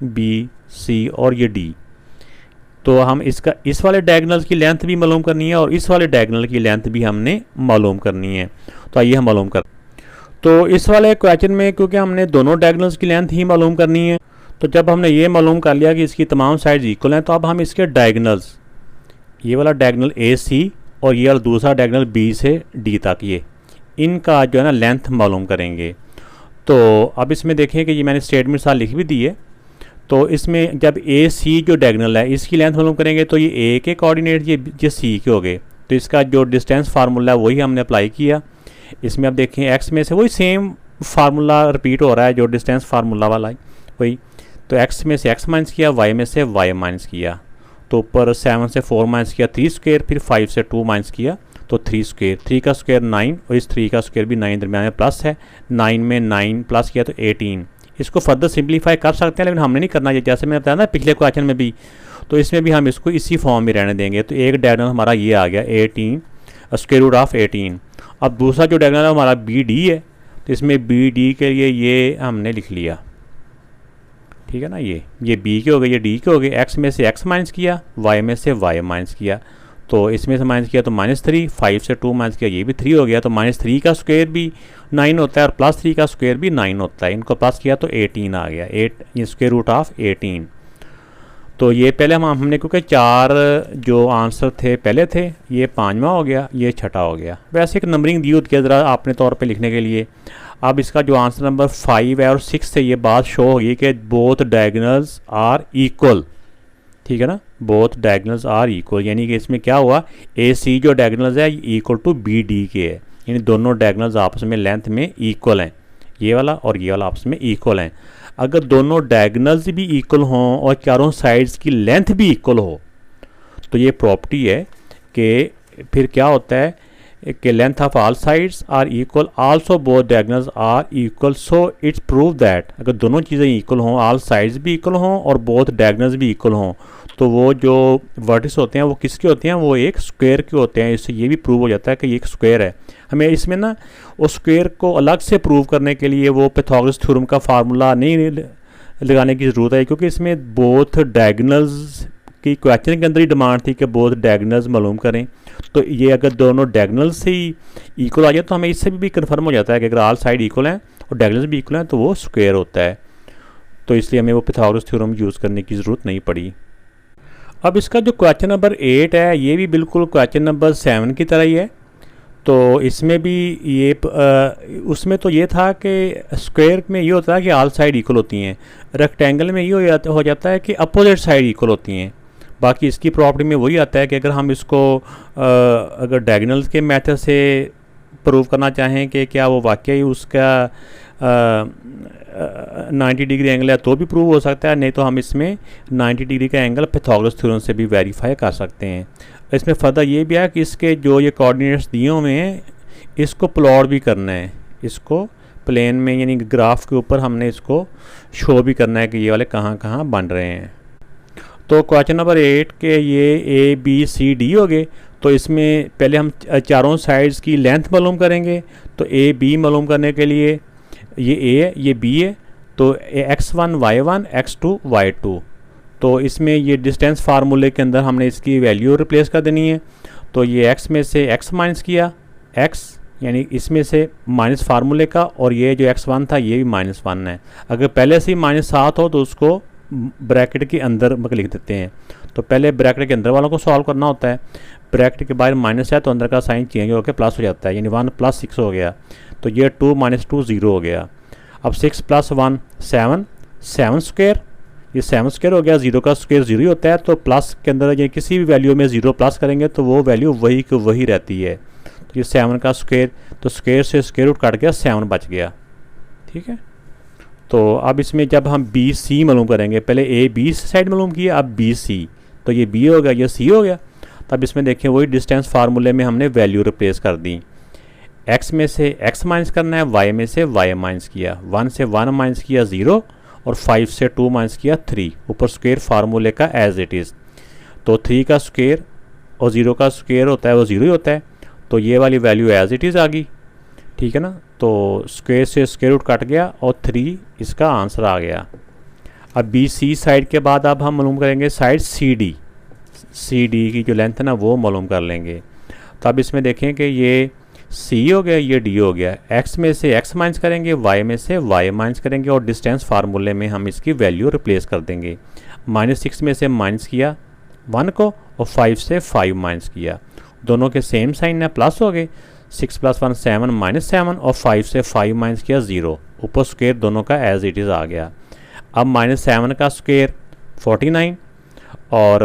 बी सी और ये डी, तो हम इसका इस वाले डायगोनल की लेंथ भी मालूम करनी है और इस वाले डायगोनल की लेंथ भी हमने मालूम करनी है। तो आइए हम मालूम कर। तो इस वाले क्वेश्चन में क्योंकि हमने दोनों डायगोनल्स की लेंथ ही मालूम करनी है, तो जब हमने ये मालूम कर लिया कि इसकी तमाम साइड्स इक्वल हैं, तो अब हम इसके डायगोनल्स, ये वाला डायगोनल ए सी और ये वाला दूसरा डायगोनल बी से डी तक, ये इनका जो है ना लेंथ मालूम करेंगे। तो अब इसमें देखें कि ये मैंने स्टेटमेंट साथ लिख भी दी है। तो इसमें जब ए सी जो डायगोनल है इसकी लेंथ मालूम करेंगे, तो ये ए के कोऑर्डिनेट ये सी के हो गए, तो इसका जो डिस्टेंस फार्मूला है वही हमने अप्लाई किया। इसमें अब देखें एक्स में से वही सेम फार्मूला रिपीट हो रहा है जो डिस्टेंस फार्मूला वाला है वही। तो एक्स में से एक्स माइनस किया, वाई में से वाई माइनस किया, तो ऊपर 7 से 4 माइनस किया 3 स्क्वायर, फिर 5 से 2 माइनस किया तो 3 स्क्वायर, 3 का स्क्वायर 9 और इस 3 का स्क्वायर भी 9 दरमियान में प्लस है, 9 में 9 प्लस किया तो 18। इसको फर्दर सिंप्लीफाई कर सकते हैं लेकिन हमने नहीं करना है, जैसे मैंने बताया ना पिछले क्वेश्चन में भी, तो इसमें भी हम इसको इसी फॉर्म में रहने देंगे। तो एक डायगोनल हमारा ये आ गया 18 स्क्वायर रूट ऑफ 18। अब दूसरा जो डायगोनल है हमारा बी डी है, तो इसमें बी डी के लिए ये हमने लिख लिया, ठीक है ना, ये बी के हो गए, ये डी के हो गए। एक्स में से एक्स माइनस किया, वाई में से वाई माइनस किया, तो इसमें से माइनस किया तो -3, 5 से 2 माइनस किया ये भी 3 हो गया, तो -3 का स्क्वायर भी 9 होता है और +3 का स्क्वायर भी 9 होता है, इनको प्लस किया तो 18 आ गया, 8 स्क्वायर रूट ऑफ 18। तो ये पहले हमने क्योंकि 4 जो आंसर थे पहले थे, ये 5वां हो गया, ये 6ठा हो गया। वैसे एक नंबरिंग दी होती है ज़रा अपने तौर पे लिखने के लिए। अब इसका जो आंसर नंबर 5 है और 6 से ये बात शो होगी कि बोथ डायगोनल्स आर इक्वल, ठीक है ना, बोथ डायगोनल्स आर इक्वल, यानी कि इसमें क्या हुआ, ए सी जो डायगोनल्स है इक्वल टू बी डी के है, यानी दोनों डायगोनल्स आपस में लेंथ में इक्वल हैं, ये वाला और ये वाला आपस में इक्वल हैं। अगर दोनों डायगोनल्स भी इक्वल हों और चारों साइड्स की लेंथ भी इक्वल हो, तो ये प्रॉपर्टी है कि फिर क्या होता है कि length of all sides are equal, also both diagonals are equal, so it's prove that अगर दोनों चीज़ें इक्वल हों, ऑल साइड्स भी इक्वल हों और बोथ डायगोनल्स भी इक्वल हों, तो वो जो वर्टिस होते हैं वो किसके होते हैं, वो एक स्क्वायर के होते हैं। इससे ये भी प्रूव हो जाता है कि ये एक स्क्वायर है। हमें इसमें ना उस स्क्वायर को अलग से प्रूव करने के लिए वो पाइथागोरस थ्योरम का फार्मूला नहीं लगाने की ज़रूरत है, क्योंकि इसमें बोथ डायगोनल्स की क्वेश्चन के अंदर ही डिमांड थी कि बोथ डायगोनल्स मालूम करें। तो ये अगर दोनों डायगोनल्स से ही इक्वल आ जाए तो हमें इससे भी कन्फर्म हो जाता है कि अगर ऑल साइड इक्वल हैं और डायगोनल्स भी इक्वल हैं तो वो स्क्वायर होता है। तो इसलिए हमें वो पाइथागोरस थ्योरम यूज़ करने की ज़रूरत नहीं पड़ी। अब इसका जो क्वेश्चन नंबर 8 है ये भी बिल्कुल क्वेश्चन नंबर 7 की तरह ही है। तो इसमें भी ये उसमें तो ये था कि स्क्वायर में ये होता है कि ऑल साइड इक्वल होती हैं, रेक्टेंगल में ये हो जाता है कि अपोजिट साइड इक्वल होती हैं। बाकी इसकी प्रॉपर्टी में वही आता है कि अगर हम इसको अगर डायगोनल्स के मेथड से प्रूव करना चाहें कि क्या वो वाकई उसका 90 डिग्री एंगल है तो भी प्रूव हो सकता है, नहीं तो हम इसमें 90 डिग्री का एंगल पाइथागोरस थ्योरम से भी वेरीफाई कर सकते हैं। इसमें फ़र्दर ये भी है कि इसके जो ये कोऑर्डिनेट्स दिए हुए हैं इसको प्लॉट भी करना है, इसको प्लेन में यानी ग्राफ के ऊपर हमने इसको शो भी करना है कि ये वाले कहाँ कहाँ बन रहे हैं। तो क्वेश्चन नंबर 8 के ये ए बी सी डी हो गए। तो इसमें पहले हम चारों साइड्स की लेंथ मालूम करेंगे। तो ए बी मालूम करने के लिए ये ए है ये बी है, तो x1 y1 x2 y2। तो इसमें ये डिस्टेंस फार्मूले के अंदर हमने इसकी वैल्यू रिप्लेस कर देनी है। तो ये x में से x माइनस किया x, यानी इसमें से माइनस फार्मूले का, और ये जो x1 था ये भी -1 है। अगर पहले से ही -7 हो तो उसको ब्रैकेट के अंदर लिख देते हैं। तो पहले ब्रैकेट के अंदर वालों को सॉल्व करना होता है, ब्रैकेट के बाहर माइनस है तो अंदर का साइन चेंज होकर प्लस हो जाता है, यानी 1 + 6 हो गया। तो ये 2 - 2 0 हो गया। अब 6 + 1 7, 7 स्क्वायर, ये 7 स्क्वायर हो गया। 0 का स्क्वायर 0 ही होता है, तो प्लस के अंदर ये किसी भी वैल्यू में 0 प्लस करेंगे तो वो वैल्यू वही की वही रहती है। तो ये 7 का स्क्वायर, तो स्क्वायर से स्क्वायर रूट कट गया, 7 बच गया, ठीक है। तो अब इसमें जब हम बी सी मालूम करेंगे, पहले ए बी साइड मालूम किया, अब बी सी, तो ये बी हो गया ये सी हो गया। तब इसमें देखें वही डिस्टेंस फार्मूले में हमने वैल्यू रिप्लेस कर दी। x में से x माइनस करना है, y में से y माइनस किया, 1 से 1 माइनस किया 0 और 5 से 2 माइनस किया 3, ऊपर स्क्वायर फार्मूले का एज इट इज़। तो 3 का स्क्वायर और 0 का स्क्वायर होता है वो 0 ही होता है, तो ये वाली वैल्यू एज इट इज़ आ गई, ठीक है ना। तो स्क्वायर से स्क्वायर रूट कट गया और 3 इसका आंसर आ गया। अब बी सी साइड के बाद अब हम मालूम करेंगे साइड सी डी की जो लेंथ है ना वो मालूम कर लेंगे। तो अब इसमें देखें कि ये सी हो गया, ये डी हो गया, एक्स में से एक्स माइनस करेंगे, वाई में से वाई माइनस करेंगे और डिस्टेंस फार्मूले में हम इसकी वैल्यू रिप्लेस कर देंगे। -6 में से माइनस किया 1 को और 5 से 5 माइनस किया, दोनों के सेम साइन है, प्लस हो गए, 6 + 1 7 -7 और 5 से 5 माइनस किया 0, ऊपर स्क्वायर दोनों का एज इट इज़ आ गया। अब -7 का स्क्वायर 49 और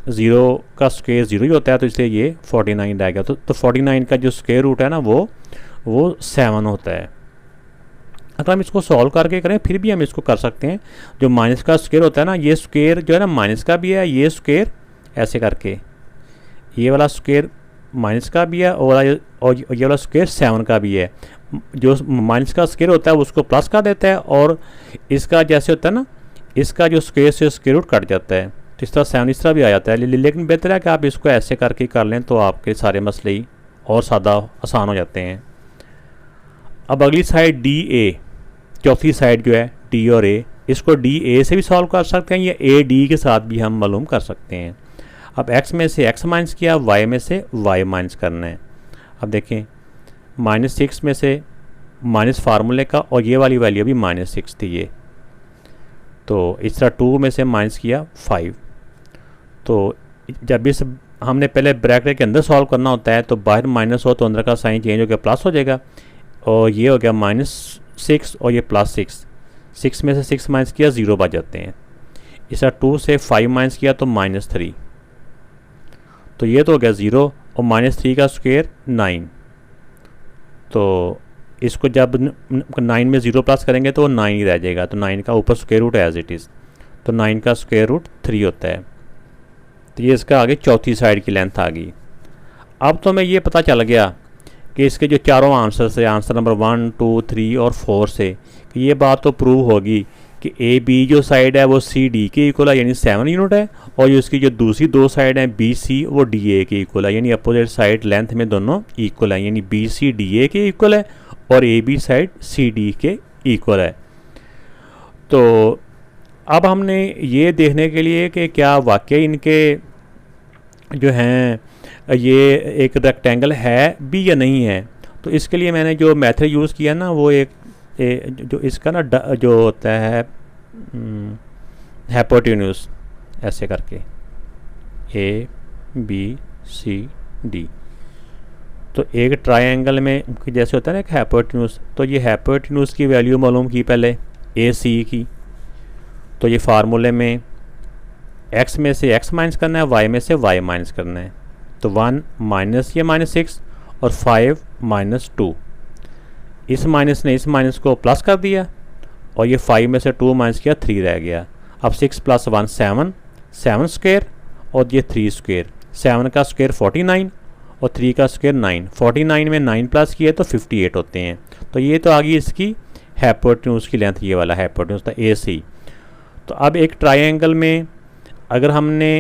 0 का स्क्वायर 0 ही होता है, तो इसलिए ये 49 आएगा। तो 49 का जो स्क्वायर रूट है ना वो 7 होता है। अगर हम इसको सॉल्व करके करें फिर भी हम इसको कर सकते हैं। जो माइनस का स्क्वायर होता है ना, ये स्क्वायर जो है ना माइनस का भी है, ये स्क्वायर ऐसे करके ये वाला स्क्वायर माइनस का भी है और ये वाला स्क्वायर 7 का भी है। जो माइनस का स्क्वायर होता है उसको प्लस कर देता है और इसका जैसे होता है ना, इसका जो स्क्वायर से स्क्वायर रूट कट जाता है, तो इस तरह 7 इस तरह भी आ जाता है। लेकिन बेहतर है कि आप इसको ऐसे करके कर लें तो आपके सारे मसले ही और सादा आसान हो जाते हैं। अब अगली साइड डी ए, चौथी साइड जो है डी और ए, इसको डी ए से भी सॉल्व कर सकते हैं या ए डी के साथ भी हम मालूम कर सकते हैं। अब x में से x माइनस किया, y में से y माइनस करना है। अब देखें -6 में से माइनस फार्मूले का और ये वाली वैल्यू भी -6 थी ये, तो इस तरह 2 में से माइनस किया 5। तो जब इस हमने पहले ब्रैकेट के अंदर सॉल्व करना होता है तो बाहर माइनस हो तो अंदर का साइन चेंज हो गया प्लस हो जाएगा, और ये हो गया -6 और ये +6, 6 में से 6 माइनस किया 0 बच जाते हैं। इस तरह 2 से 5 माइनस किया तो -3, तो ये तो हो गया 0 और -3 का स्क्वायर 9। तो इसको जब 9 में 0 प्लस करेंगे तो वो 9 ही रह जाएगा, तो 9 का ऊपर square root as it is, तो 9 का स्क्वायर रूट 3 होता है। तो ये इसका आगे चौथी साइड की लेंथ आ गई। अब तो हमें ये पता चल गया कि इसके जो चारों आंसर से, आंसर नंबर 1, 2, 3 और 4 से, कि ये बात तो प्रूव होगी कि ए बी जो साइड है वो सी डी के इक्वल है यानी 7 यूनिट है, और जो इसकी जो दूसरी दो साइड हैं बी सी वो डी ए के इक्वल है यानी अपोजिट साइड लेंथ में दोनों इक्वल है, यानी बी सी डी ए के इक्वल है और A B side C D के इक्वल है। तो अब हमने ये देखने के लिए कि क्या वाकई इनके जो हैं ये एक रेक्टेंगल है भी या नहीं है, तो इसके लिए मैंने जो मेथड यूज़ किया ना वो एक जो इसका ना जो होता है हाइपोटेन्यूज, ऐसे करके ए बी सी डी, तो एक ट्रायंगल में जैसे होता है ना एक हाइपोटेन्यूज, तो ये हाइपोटेन्यूज की वैल्यू मालूम की पहले ए सी की, तो ये फार्मूले में x में से x माइनस करना है, y में से y माइनस करना है, तो 1 माइनस ये -6 और 5 -2, इस माइनस ने इस माइनस को प्लस कर दिया और ये 5 में से 2 माइनस किया 3 रह गया। अब 6 + 1 7, 7 स्क्वायर और ये 3 स्क्वायर, 7 का स्क्वायर 49 और 3 का स्क्वायर 9, 49 में 9 प्लस किए तो 58 होते हैं। तो ये तो आ गई इसकी हाइपोटेन्यूज की लेंथ, ये वाला हाइपोटेन्यूज था ए सी। तो अब एक ट्रायंगल में अगर हमने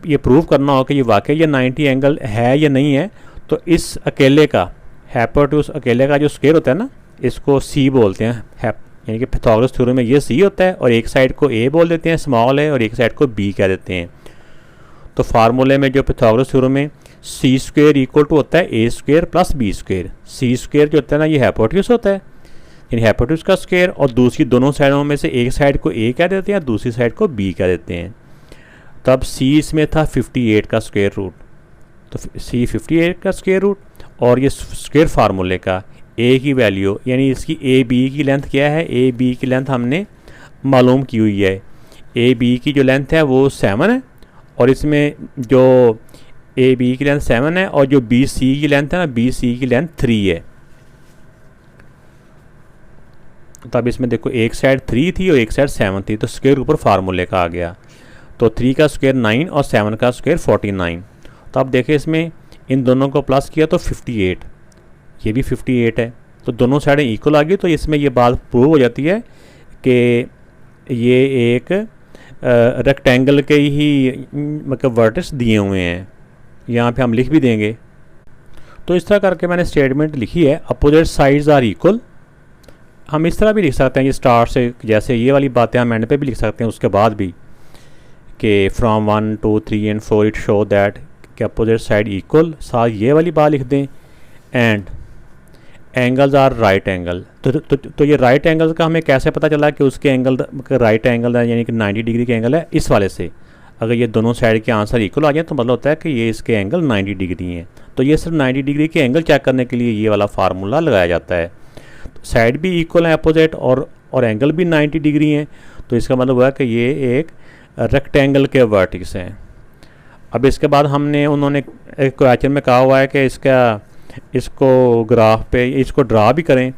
ये प्रूव करना हो कि ये वाकई ये 90 एंगल है या नहीं है, तो इस अकेले का हाइपोटेन्यूज अकेले का जो स्क्वायर होता है ना, इसको सी बोलते हैं, यानी कि पाइथागोरस थ्योरम में ये सी होता है, और एक साइड को ए बोल देते हैं स्मॉल है और एक साइड को बी कह देते हैं। तो फार्मूले में जो पाइथागोरस थ्योरम में सी स्क्वायर इक्वल टू होता है ए स्क्वायर प्लस बी स्क्वायर। सी स्क्वायर जो होता है ना ये हाइपोटेन्यूज होता है, यानी हाइपोटेन्यूज का स्क्वायर, और दूसरी दोनों साइडों में से एक साइड को ए कह देते हैं, दूसरी साइड को बी कह देते हैं। तब सी इसमें था 58 का स्क्वायर रूट, तो सी 58 का स्क्वायर रूट, और ये स्क्वायर फार्मूले का ए की वैल्यू यानी इसकी ए बी की लेंथ क्या है, ए बी की लेंथ हमने मालूम की हुई है। ए बी की जो लेंथ है वो 7 है, और इसमें जो ए बी की लेंथ 7 है और जो बी सी की लेंथ है ना, बी सी की लेंथ 3 है। तब इसमें देखो एक साइड 3 थी और एक साइड 7 थी, तो स्क्वायर ऊपर फार्मूले का आ गया, तो 3 का स्क्वायर 9 और 7 का स्क्वायर 49। तो अब देखें इसमें इन दोनों को प्लस किया तो 58, ये भी 58 है, तो दोनों साइडें इक्वल आ गई। तो इसमें ये बात प्रूव हो जाती है कि ये एक रेक्टेंगल के ही मतलब वर्टेक्स दिए हुए हैं। यहाँ पे हम लिख भी देंगे। तो इस तरह करके मैंने स्टेटमेंट लिखी है, अपोजिट साइड्स आर इक्वल। हम इस तरह भी लिख सकते हैं ये स्टार से, जैसे ये वाली बातें हम एंड पे भी लिख सकते हैं उसके बाद भी, कि from 1 2 3 and 4 it show that कि अपोजिट साइड इक्वल, साथ ये वाली बात लिख दें, and angles are right angle. तो ये राइट एंगल का हमें कैसे पता चला कि उसके एंगल राइट एंगल है, यानी कि 90 डिग्री के एंगल है इस वाले से। अगर ये दोनों साइड के आंसर इक्वल आ जाए तो मतलब होता है कि ये इसके एंगल 90 डिग्री हैं। तो ये सिर्फ 90 डिग्री के एंगल चेक करने के लिए ये वाला फार्मूला लगाया जाता है। तो साइड भी इक्वल है अपोजिट और एंगल भी 90 डिग्री हैं, तो इसका मतलब हुआ कि ये एक रेक्टेंगल के वर्टिक्स हैं। अब इसके बाद उन्होंने एक क्वेश्चन में कहा हुआ है कि इसको ग्राफ पे इसको ड्रा भी करें।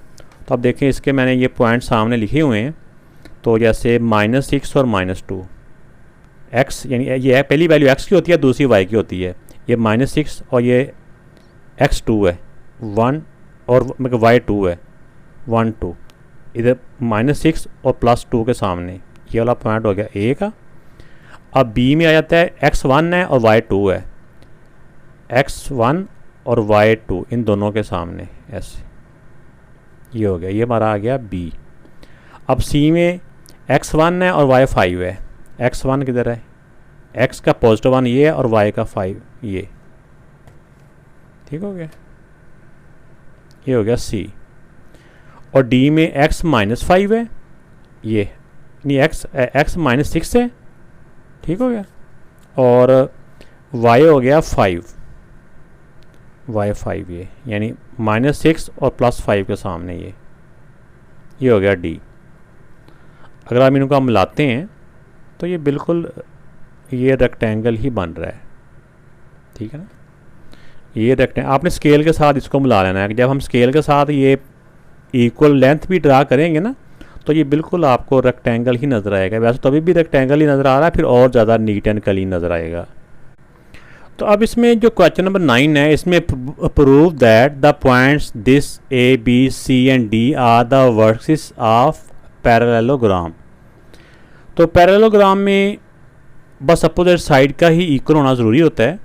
तो अब देखें इसके मैंने ये पॉइंट सामने लिखे हुए हैं। तो जैसे -6 और -2, x यानी ये पहली वैल्यू x की होती है, दूसरी y की होती है। ये -6 और ये x2 है 1 और मतलब y2 है 1 2, इधर -6 और +2 के सामने ये वाला पॉइंट हो गया a का। अब b में आ जाता है x1 है और y2 है, x1 और y2 इन दोनों के सामने ऐसे ये हो गया, ये हमारा आ गया b। अब c में x1 है और y5 है, x1 किधर है, x का +1 ये है और y का 5 ये, ठीक हो गया, ये हो गया c। और d में x -5 है, ये नहीं x -6 है, ठीक हो गया, और y हो गया 5, y5 ये यानी -6 और +5 के सामने ये हो गया d। अगर आप इनको मिलाते हैं तो ये बिल्कुल ये रेक्टेंगल ही बन रहा है, ठीक है ना। ये रेक्टेंगल आपने स्केल के साथ इसको मिला लेना है। जब हम स्केल के साथ ये इक्वल लेंथ भी ड्रा करेंगे ना, तो ये बिल्कुल आपको रेक्टेंगल ही नज़र आएगा। वैसे तो अभी भी रेक्टेंगल ही नज़र आ रहा है, फिर और ज़्यादा नीट एंड क्लीन नज़र आएगा। तो अब इसमें जो क्वेश्चन नंबर 9 है, इसमें prove that the points this A B C and D are the vertices of parallelogram. तो पैरेललोग्राम में बस अपोजिट साइड का ही इक्वल होना ज़रूरी होता है।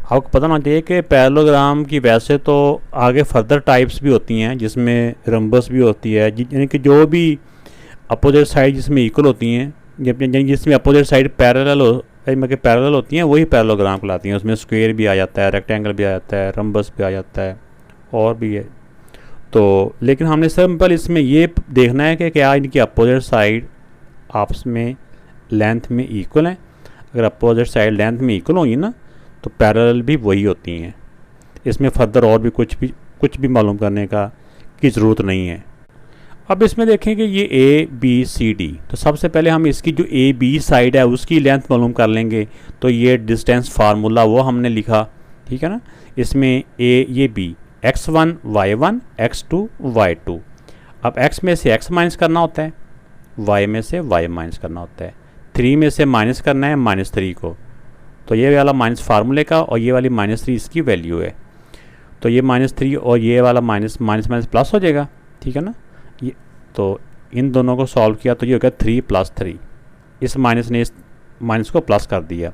आपको पता होना चाहिए कि पैरेललोग्राम की वैसे तो आगे फर्दर टाइप्स भी होती हैं, जिसमें रम्बस भी होती है, यानी कि जो भी अपोजिट साइड जिसमें इक्वल होती हैं, जिसमें अपोजिट साइड पैरेलल होती हैं, वही पैरेललोग्राम कहलाती हैं। उसमें स्क्वायर भी आ जाता है, रेक्टेंगल भी आ जाता है, रम्बस भी आ जाता है और भी है। तो लेकिन हमने सिंपल इसमें ये देखना है कि क्या इनकी अपोजिट साइड आपस में लेंथ में इक्वल हैं। अगर अपोजिट साइड लेंथ में इक्वल होगी ना, तो पैरेलल भी वही होती हैं। इसमें फर्दर और भी कुछ भी मालूम करने की ज़रूरत नहीं है। अब इसमें देखें कि ये A B C D, तो सबसे पहले हम इसकी जो A B साइड है उसकी लेंथ मालूम कर लेंगे। तो ये डिस्टेंस फार्मूला वो हमने लिखा, ठीक है ना। इसमें ये B x1 y1 x2 y2। अब x में से x माइनस करना होता है, y में से y माइनस करना होता है, 3 में से माइनस करना है -3 को। तो ये वाला माइनस फार्मूले का और ये वाली -3 इसकी वैल्यू है। तो ये -3 और ये वाला माइनस प्लस हो जाएगा, ठीक है ना। ये तो इन दोनों को सॉल्व किया तो ये हो गया 3 + 3। इस माइनस ने इस माइनस को प्लस कर दिया,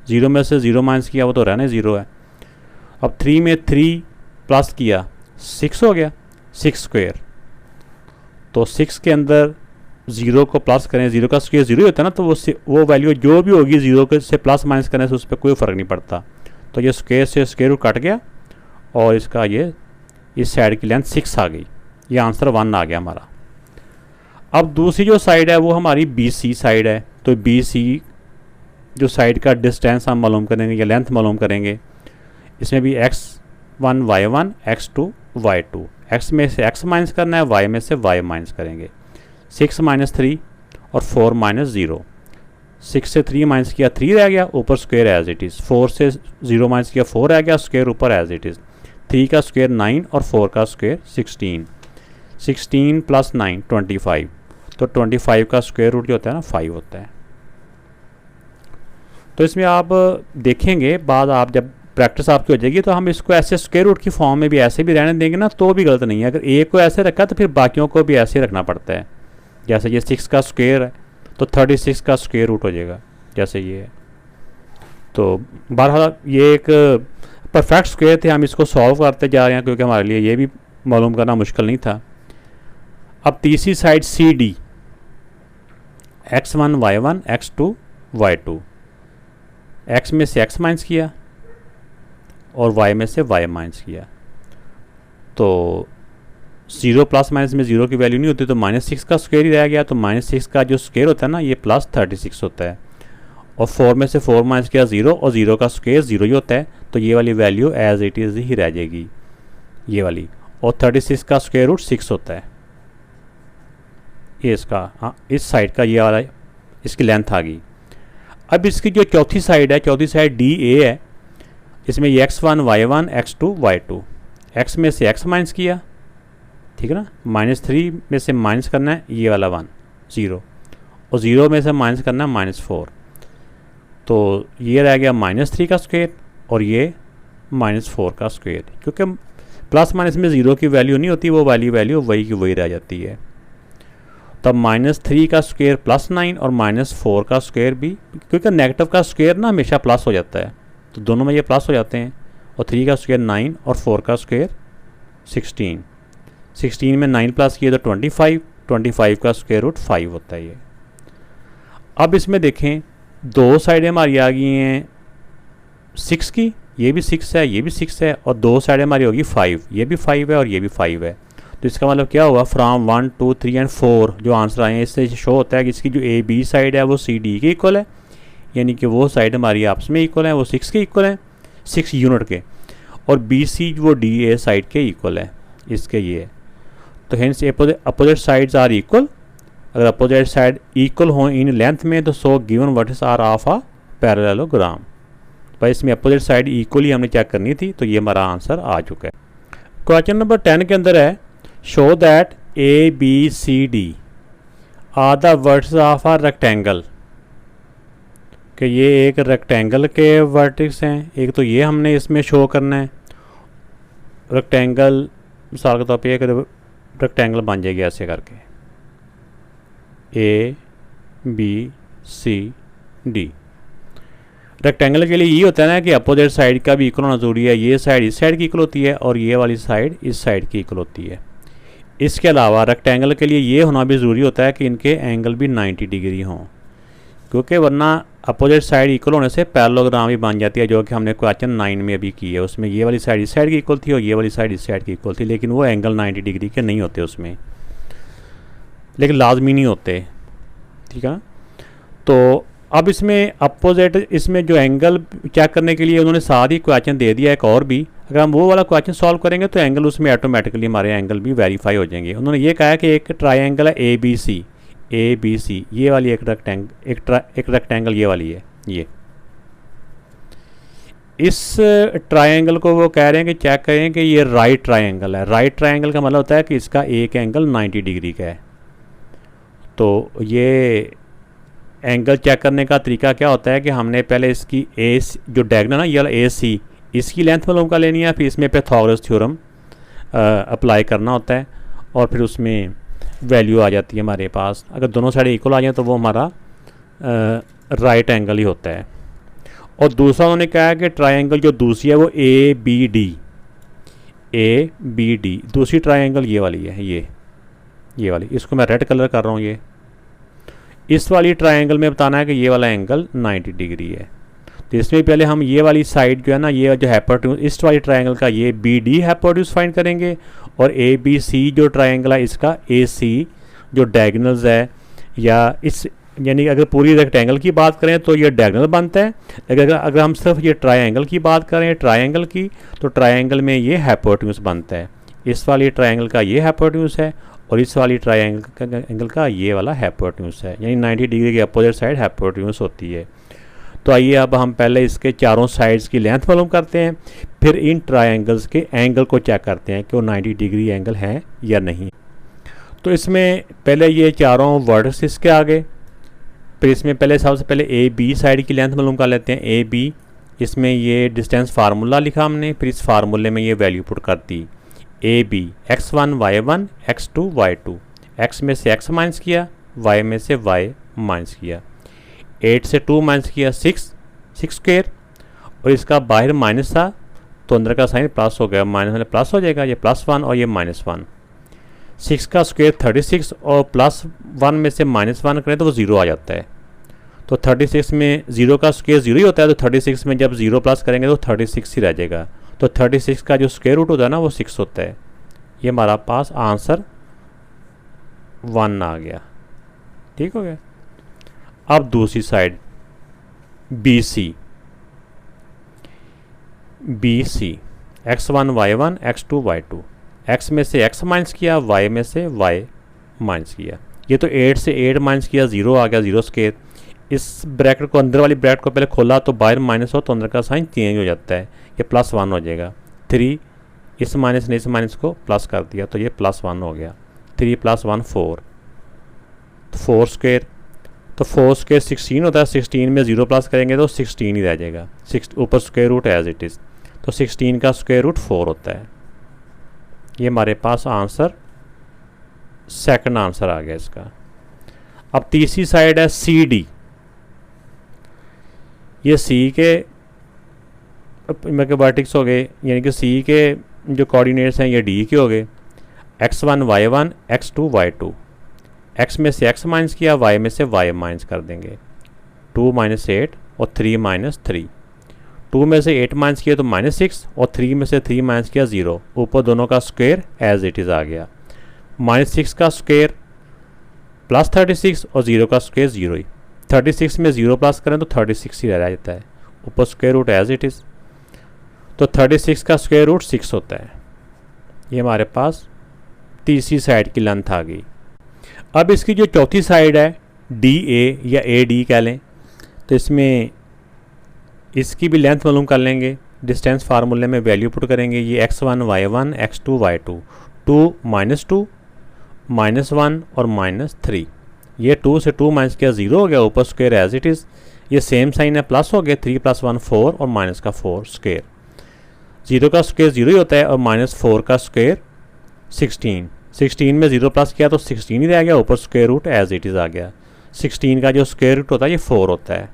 0 में से 0 माइनस किया वो तो रहना 0 है। अब 3 में 3 प्लस किया 6 हो गया, 6 स्क्वायर। तो 6 के अंदर 0 को प्लस करें, 0 का स्क्वायर 0 ही होता है ना, तो वो वैल्यू जो भी होगी 0 के से प्लस माइनस करने से उस पर कोई फ़र्क नहीं पड़ता। तो ये स्क्वायर से स्क्वायर रूट कट गया और इसका ये इस साइड की लेंथ 6 आ गई। ये आंसर 1 आ गया हमारा। अब दूसरी जो साइड है वो हमारी BC साइड है। तो BC जो साइड का डिस्टेंस हम मालूम करेंगे या लेंथ मालूम करेंगे। इसमें भी x1 y1 x2 y2। x में से x माइनस करना है, y में से y माइनस करेंगे। 6 - 3 और 4 - 0। 6 से 3 माइनस किया 3 रह गया, ऊपर स्क्वायर एज इट इज़। 4 से 0 माइनस किया 4 रह गया, स्क्वायर ऊपर एज इट इज़। 3 का स्क्वायर 9 और 4 का स्क्वायर 16। 16 + 9 25। तो 25 का स्क्वायर रूट जो होता है ना 5 होता है। तो इसमें आप देखेंगे बाद आप जब प्रैक्टिस आपकी हो जाएगी। तो हम इसको ऐसे स्क्वायर रूट की फॉर्म में भी ऐसे भी रहने देंगे ना तो भी गलत नहीं है। अगर ए को ऐसे रखा तो फिर बाकियों को भी ऐसे रखना पड़ता है। जैसे ये 6 का स्क्वायर है तो 36 का स्क्वायर रूट हो जाएगा, जैसे ये है। तो बहरहाल ये एक परफेक्ट स्क्वायर थे, हम इसको सॉल्व करते जा रहे हैं क्योंकि हमारे लिए ये भी मालूम करना मुश्किल नहीं था। अब तीसरी side C D, x1 y1 x2 y2, x में से x माइनस किया और y में से y माइनस किया। तो 0 प्लस माइनस में 0 की वैल्यू नहीं होती, तो -6 का स्क्वायर ही रह गया। तो -6 का जो स्क्वायर होता है ना ये +36 होता है, और 4 में से 4 माइनस किया 0, और 0 का स्क्वायर 0 ही होता है। तो ये वाली वैल्यू एज इट इज़ ही रह जाएगी, ये वाली। और 36 का स्क्वायर रूट 6 होता है, ये इसका, हाँ इस साइड का ये वाला इसकी लेंथ आ गई। अब इसकी जो चौथी साइड है, चौथी साइड डी ए है, इसमें ये x1 y1 x2 y2, x में से x माइनस किया, ठीक है ना, -3 में से माइनस करना है ये वाला 1 0, और 0 में से माइनस करना है -4। तो ये रह गया -3 का स्क्वायर और ये -4 का स्क्वायर, क्योंकि प्लस माइनस में 0 की वैल्यू नहीं होती, वो वाली वैल्यू वही की वही रह जाती है। तब -3 का स्क्वायर +9 और -4 का स्क्वायर भी, क्योंकि नेगेटिव का स्क्वायर ना हमेशा प्लस हो जाता है, तो दोनों में ये प्लस हो जाते हैं। और 3 का स्क्वायर 9 और 4 का स्क्वायर 16, 16 में 9 प्लस किए तो 25, 25 का स्क्वायर रूट 5 होता है ये। अब इसमें देखें दो साइडें हमारी आ गई हैं 6 की, ये भी 6 है, ये भी 6 है, और दो साइडें हमारी होगी 5, ये भी 5 है और ये भी 5 है। तो इसका मतलब क्या हुआ, फ्राम 1 2 3 एंड 4 जो आंसर आए हैं इससे शो होता है कि इसकी जो ए बी साइड है वो सी डी के इक्वल है, यानी कि वो साइड हमारी आपस में इक्वल है, वो 6 के इक्वल है, 6 यूनिट के, और बी सी वो डी ए साइड के इक्वल है इसके ये। तो hence opposite sides are equal. अगर अपोजिट साइड इक्वल हो इन लेंथ में तो so given vertices are of a parallelogram. भाई इसमें अपोजिट साइड इक्वली हमने चेक करनी थी, तो ये हमारा आंसर आ चुका है। क्वेश्चन नंबर 10 के अंदर है show that A B C D are the vertices of a rectangle, कि ये एक रेक्टेंगल के वर्टिक्स हैं। एक तो ये हमने इसमें शो करना है, रेक्टेंगल मिसाल के तौर पे एक रेक्टेंगल बन जाएगी ऐसे करके A B C D. Rectangle के लिए ये होता है ना कि अपोजिट साइड का भी इक्वल होना ज़रूरी है, ये साइड इस साइड की इक्वल होती है और ये वाली साइड इस साइड की इक्वल होती है। इसके अलावा रेक्टेंगल के लिए ये होना भी ज़रूरी होता है कि इनके एंगल भी 90 डिग्री हों, क्योंकि वरना अपोजिट साइड इक्वल होने से पैरेललोग्राम भी बन जाती है, जो कि हमने क्वेश्चन 9 में अभी की है। उसमें ये वाली साइड इस साइड की इक्वल थी और ये वाली साइड इस साइड की इक्वल थी, लेकिन वो एंगल 90 डिग्री के नहीं होते उसमें, लेकिन लाजमी नहीं होते, ठीक है। तो अब इसमें अपोजिट, इसमें जो एंगल चेक करने के लिए उन्होंने साथ ही क्वेश्चन दे दिया एक और भी। अगर हम वो वाला क्वेश्चन सॉल्व करेंगे तो एंगल उसमें ऑटोमेटिकली हमारे एंगल भी वेरीफाई हो जाएंगे। उन्होंने ये कहा है कि एक ट्राइंगल है ए बी सी, ये वाली एक रेक्टेंगल ये वाली है, ये इस ट्राइंगल को वो कह रहे हैं कि चेक करें कि ये राइट ट्राइंगल है। राइट ट्राइंगल का मतलब होता है कि इसका एक एंगल 90 डिग्री का है। तो ये एंगल चेक करने का तरीका क्या होता है कि हमने पहले इसकी ए जो डायगोनल है ये वाला ए सी, इसकी लेंथ मालूम कर लेनी है, फिर इसमें पाइथागोरस थ्योरम अप्लाई करना होता है और फिर उसमें वैल्यू आ जाती है हमारे पास। अगर दोनों साइड इक्वल आ जाए तो वो हमारा राइट एंगल ही होता है। और दूसरा उन्होंने कहा है कि ट्राइंगल जो दूसरी है वो ए बी डी, दूसरी ट्राइंगल ये वाली है, ये वाली, इसको मैं रेड कलर कर रहा हूँ। ये इस वाली ट्राइंगल में बताना है कि ये वाला एंगल 90 डिग्री है। तो इसमें पहले हम ये वाली साइड जो है ना, ये जो हाइपोटेन्यूज इस वाली ट्राइंगल का ये बी डी हाइपोटेन्यूज फाइंड करेंगे, और ए बी सी जो ट्राइंगल है इसका ए सी जो डायगोनल्स है, या इस यानी अगर पूरी रेक्टेंगल की बात करें तो ये डायगोनल बनता है, लेकिन अगर हम सिर्फ ये ट्राइंगल की बात करें ट्राइंगल की, तो ट्राइंगल में ये हाइपोटेन्यूज बनता है। इस वाली ट्राइंगल का ये हाइपोटेन्यूज है और इस वाली ट्राइंगल का ये वाला हाइपोटेन्यूज है, यानी 90 डिग्री के अपोजिट साइड हाइपोटेन्यूज होती है। तो आइए अब हम पहले इसके चारों साइड्स की लेंथ मालूम करते हैं, फिर इन ट्राइंगल्स के एंगल को चेक करते हैं कि वो 90 डिग्री एंगल है या नहीं। तो इसमें पहले ये चारों वर्ड्स इसके आगे, फिर इसमें पहले सबसे पहले ए बी साइड की लेंथ मालूम कर लेते हैं। ए बी इसमें ये डिस्टेंस फार्मूला लिखा हमने, फिर इस फार्मूले में ये वैल्यू पुट कर दी A B x1 y1 x2 y2, x में से x माइनस किया, y में से y माइनस किया, 8 से 2 माइनस किया 6 स्क्वेयर, और इसका बाहर माइनस था तो अंदर का साइन प्लस हो गया, माइनस में प्लस हो जाएगा, ये +1 और ये -1। 6 का स्क्वायर 36 और +1 में से -1 करें तो वो 0 आ जाता है। तो 36 में 0 का स्क्वायर 0 ही होता है, तो 36 में जब 0 प्लस करेंगे तो 36 ही रह जाएगा। तो 36 का जो स्क्वायर रूट होता है ना वो 6 होता है। ये हमारा पास आंसर 1 आ गया। ठीक हो गया। अब दूसरी side BC x1 y1 x2 y2, x में से x माइनस किया, y में से y माइनस किया। ये तो 8 से 8 माइनस किया 0 आ गया, 0 स्क्वायर। इस ब्रैकेट को, अंदर वाली ब्रैकेट को पहले खोला तो बाहर माइनस हो तो अंदर का साइन चेंज हो जाता है, ये +1 हो जाएगा। 3 इस माइनस ने इस माइनस को प्लस कर दिया तो ये +1 हो गया। 3 + 1 4, 4 स्क्वायर, तो 4 स्क्वायर 16 होता है। 16 में 0 प्लस करेंगे तो 16 ही रह जाएगा, 6 ऊपर square root as it is, तो 16 का स्क्वायर रूट 4 होता है। ये हमारे पास आंसर, सेकंड आंसर आ गया इसका। अब तीसरी साइड है CD। ये C के वर्टिक्स हो गए, यानी कि C के जो कोऑर्डिनेट्स हैं ये D के हो गए। x1 y1 x2 y2, x में से x माइनस किया, y में से y माइनस कर देंगे। 2 - 8 और 3 - 3, 2 में से 8 माइनस किया तो -6 और 3 में से 3 माइनस किया 0, ऊपर दोनों का स्क्वायर एज इट इज़ आ गया। -6 का स्क्वायर +36 और 0 का स्क्वायर 0 ही। 36 में 0 प्लस करें तो 36 ही रह जाता है, ऊपर square root as it is, तो 36 का स्क्वायर रूट 6 होता है। ये हमारे पास तीसरी साइड की लेंथ आ गई। अब इसकी जो चौथी साइड है DA या AD कह लें, तो इसमें इसकी भी लेंथ मालूम कर लेंगे। डिस्टेंस फार्मूले में वैल्यू पुट करेंगे। ये x1 y1 x2 y2, 2 -2 -1 और -3, ये 2 से 2 माइनस किया 0 हो गया, ऊपर स्क्वायर एज इट इज़। ये सेम साइन है, प्लस हो गया, 3 + 1 4 और माइनस का 4 स्क्वायर। 0 का स्क्वायर 0 ही होता है और -4 का स्क्वायर 16। 16 में 0 प्लस किया तो 16 ही रह गया, ऊपर square root as it is आ गया। 16 का जो स्क्वायर रूट होता है ये 4 होता है।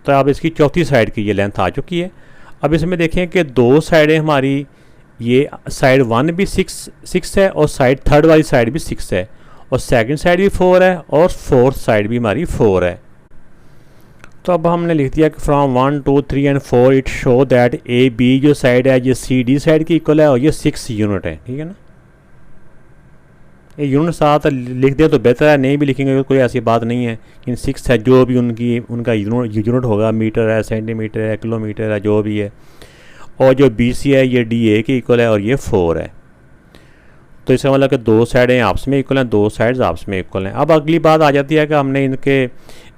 तो अब इसकी चौथी साइड की ये लेंथ आ चुकी है। अब इसमें देखें कि दो साइडें हमारी, ये साइड 1 भी 6 है और साइड थर्ड वाली साइड भी 6 है, और सेकंड साइड भी 4 है और फोर्थ साइड भी हमारी 4 है। तो अब हमने लिख दिया कि from 1 2 3 and 4 it show that AB जो साइड है ये CD साइड की इक्वल है और ये 6 यूनिट है। ठीक है ना, ये यूनिट साथ लिख दें तो बेहतर है, नहीं भी लिखेंगे कोई ऐसी बात नहीं है। इन 6 है, जो भी उनका यूनिट होगा, मीटर है, सेंटीमीटर है, किलोमीटर है, जो भी है। और जो BC है ये DA की इक्वल है और ये 4 है। तो इसका मतलब कि दो साइडें आपस में इक्वल हैं, दो साइड्स आपस में इक्वल हैं। अब अगली बात आ जाती है कि हमने इनके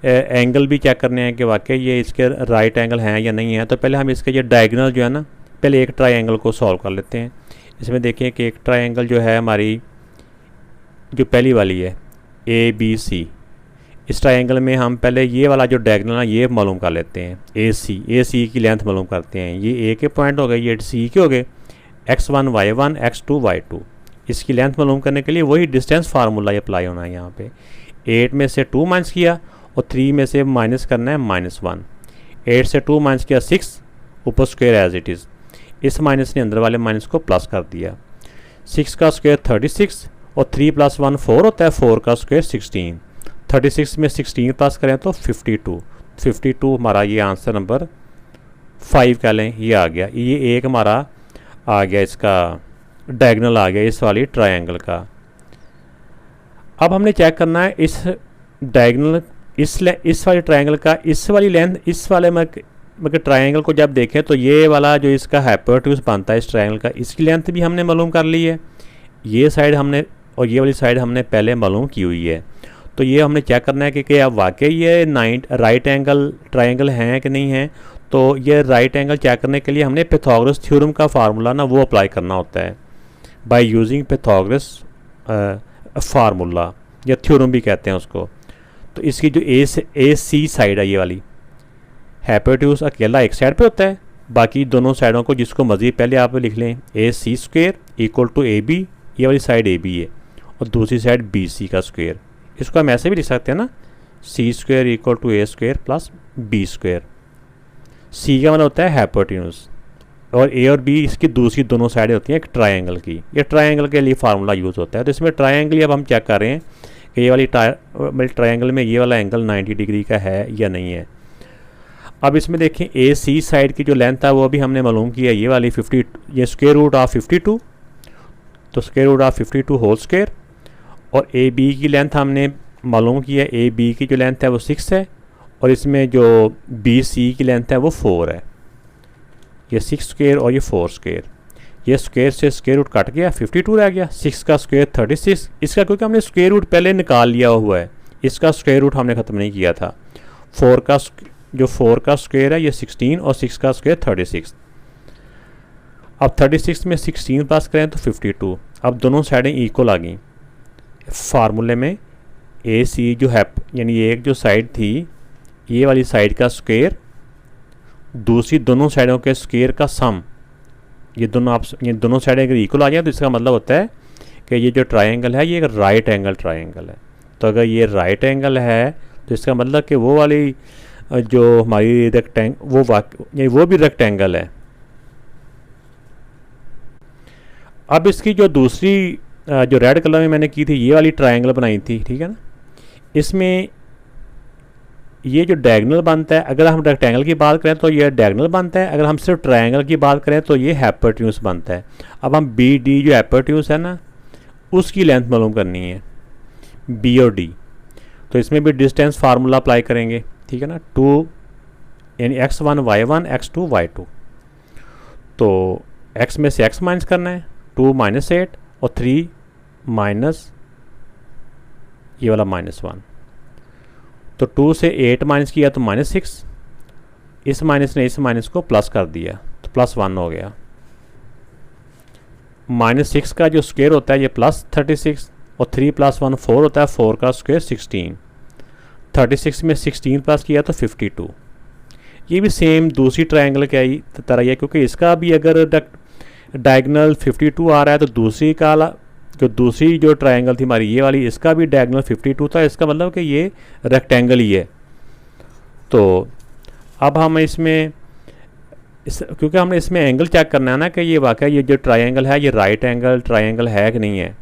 एंगल भी चेक करने हैं कि वाकई ये इसके राइट एंगल हैं या नहीं है। तो पहले हम इसके ये डायगोनल जो है ना, पहले एक ट्रायंगल को सॉल्व कर लेते हैं। इसमें देखिए कि एक ट्रायंगल जो है हमारी, जो पहली वाली है ABC, इस ट्रायंगल में हम पहले ये वाला जो डायगोनल है ये मालूम कर लेते हैं। AC की लेंथ मालूम करते हैं। ये A के पॉइंट हो गए, ये C के हो गए, x1 y1 x2 y2। इसकी लेंथ मालूम करने के लिए वही डिस्टेंस फार्मूला अप्लाई होना है यहाँ पे। 8 में से 2 माइनस किया और 3 में से माइनस करना है -1। 8 से 2 माइनस किया 6, ऊपर स्क्वायर एज इट इज़। इस माइनस ने अंदर वाले माइनस को प्लस कर दिया। 6 का स्क्वायर 36 और 3 + 1 4 होता है, 4 का स्क्वायर 16। 36 में 16 प्लस करें तो 52 हमारा ये आंसर नंबर 5 कह लें, ये आ गया। ये एक हमारा आ गया, इसका डायगोनल आ गया इस वाली ट्रायंगल का। अब हमने चेक करना है इस डायगोनल, इस वाली ट्रायंगल का, इस वाली लेंथ, इस वाले मतलब ट्रायंगल को जब देखें तो ये वाला जो इसका हाइपोटेन्यूज बनता है इस ट्रायंगल का, इसकी लेंथ भी हमने मालूम कर ली है। ये साइड हमने और ये वाली साइड हमने पहले मालूम की हुई है। तो ये हमने चेक करना है कि अब वाकई ये राइट एंगल ट्रायंगल हैं कि नहीं है। तो ये राइट एंगल चेक करने के लिए हमने पाइथागोरस थ्योरम का फार्मूला ना वो अप्लाई करना होता है, बाय यूजिंग पाइथागोरस फार्मूला, या थ्योरम भी कहते हैं उसको। तो इसकी जो AC साइड है ये वाली, हाइपोटेन्यूज अकेला एक साइड पे होता है, बाकी दोनों साइडों को जिसको मर्जी पहले आप लिख लें, A C square equal to A B, ये वाली साइड ए बी है और दूसरी साइड बी सी का स्क्वेयर। इसको हम ऐसे भी लिख सकते हैं ना, C square equal to A square plus B square. C का मतलब होता है हाइपोटेन्यूज और ए और बी इसकी दूसरी दोनों साइडें होती हैं एक ट्रायंगल की। ये ट्रायंगल के लिए फार्मूला यूज़ होता है। तो इसमें ट्रायंगल अब हम चेक कर रहे हैं कि ये वाली ट्रायंगल में ये वाला एंगल 90 डिग्री का है या नहीं है। अब इसमें देखें ए सी साइड की जो लेंथ है वो भी हमने मालूम किया, ये वाली 50, ये स्क्वायर रूट ऑफ 52, तो square root of 52 whole square. और ए बी की लेंथ हमने मालूम किया, ए बी की जो लेंथ है वो 6 है और इसमें जो बी सी की लेंथ है वो 4 है। ये 6 स्क्वायर और ये 4 स्क्वायर, ये स्क्वायर से स्क्वायर रूट कट गया, 52 रह गया। 6 का स्क्वायर 36, इसका क्योंकि हमने स्क्वायर रूट पहले निकाल लिया हुआ है, इसका स्क्वायर रूट हमने ख़त्म नहीं किया था। 4 का स्क्वायर है ये 16 और 6 का स्क्वायर 36। अब 36 में 16 प्लस करें तो 52। अब दोनों साइडें इक्वल आ गई। फार्मूले में ए सी जो है यानी एक जो साइड थी ये वाली साइड का स्क्वायर दूसरी दोनों साइडों के स्क्वायर का सम, ये दोनों साइडें अगर इक्वल आ जाए तो इसका मतलब होता है कि ये जो ट्रायंगल है ये एक राइट एंगल ट्रायंगल है। तो अगर ये राइट एंगल है तो इसका मतलब कि वो वाली जो हमारी वो भी रेक्टेंगल है। अब इसकी जो दूसरी जो रेड कलर में मैंने की थी ये वाली ट्रायंगल बनाई थी, ठीक है ना, इसमें ये जो डायगोनल बनता है, अगर हम रेक्टेंगल की बात करें तो ये डायगोनल बनता है, अगर हम सिर्फ ट्रायंगल की बात करें तो ये हाइपोटेन्यूज बनता है। अब हम बी डी जो हाइपोटेन्यूज है ना उसकी लेंथ मालूम करनी है, बी और डी। तो इसमें भी डिस्टेंस फार्मूला अप्लाई करेंगे, ठीक है ना, 2 यानी x1 y1 x2 y2। तो x में से x माइनस करना है, 2 माइनस 8 और 3 माइनस ये वाला -1। तो 2 से 8 माइनस किया तो -6, इस माइनस ने इस माइनस को प्लस कर दिया तो +1 हो गया। -6 का जो स्क्वायर होता है ये +36 और 3 + 1 4 होता है, 4 का स्क्वायर 16। 36 में 16 प्लस किया तो 52। ये भी सेम दूसरी ट्रायंगल की तरह ही है, क्योंकि इसका भी अगर डायगोनल 52 आ रहा है तो दूसरी जो ट्रायंगल थी हमारी ये वाली, इसका भी डायगोनल 52 था। इसका मतलब कि ये रेक्टेंगल ही है। तो अब हम क्योंकि हमने इसमें एंगल चेक करना है ना कि ये वाकई ये जो ट्रायंगल है ये राइट एंगल ट्रायंगल है कि नहीं है।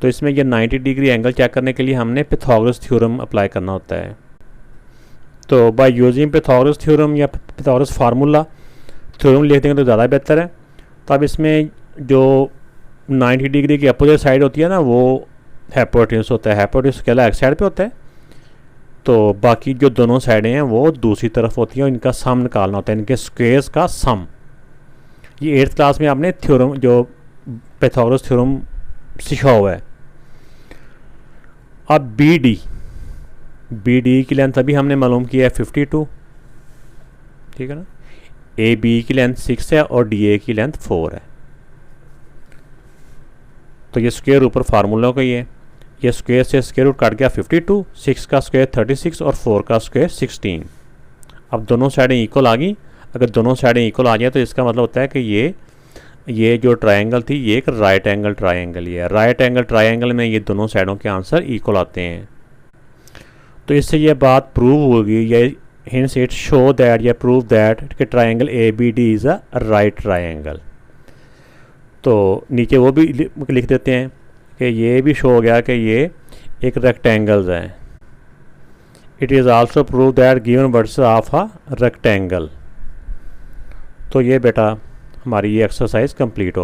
तो इसमें ये 90 डिग्री एंगल चेक करने के लिए हमने पाइथागोरस थ्योरम अप्लाई करना होता है। तो बाय यूजिंग पाइथागोरस थ्योरम या पाइथागोरस फार्मूला थ्योरम लिख देंगे तो ज़्यादा बेहतर है। तो अब इसमें जो 90 डिग्री की अपोजिट साइड होती है ना वो हाइपोटेन्यूज होता है। हाइपोटेन्यूज अकेला एक साइड पे होता है, तो बाकी जो दोनों साइडें हैं वो दूसरी तरफ होती हैं, इनका सम निकालना होता है, इनके स्क्वेयर्स का सम। ये 8th क्लास में आपने थ्योरम जो पाइथागोरस थ्योरम सीखा हुआ है। अब बी डी की लेंथ अभी हमने मालूम किया है 52, ठीक है ना। ए बी की लेंथ 6 है और डी ए की लेंथ 4 है। तो ये स्क्वायर ऊपर फार्मूला का ही है, ये स्क्वायर से स्क्वायर रूट काट गया 52, 6 का स्क्वायर 36 और 4 का स्क्वायर 16। अब दोनों साइडें इक्वल आ गई। अगर दोनों साइडें इक्वल आ जाए तो इसका मतलब होता है कि ये जो ट्रायंगल थी ये एक राइट एंगल ट्रायंगल ही है। राइट एंगल ट्रायंगल में ये दोनों साइडों के आंसर इक्वल आते हैं। तो इससे ये बात प्रूव होगी, ये हिंस इट शो दैट या प्रूव दैट कि triangle A B D is a right triangle. तो नीचे वो भी लिख देते हैं कि ये भी शो हो गया कि ये एक रेक्टेंगल्स है। It is also prove that given words of a rectangle. तो ये बेटा हमारी ये एक्सरसाइज कंप्लीट हो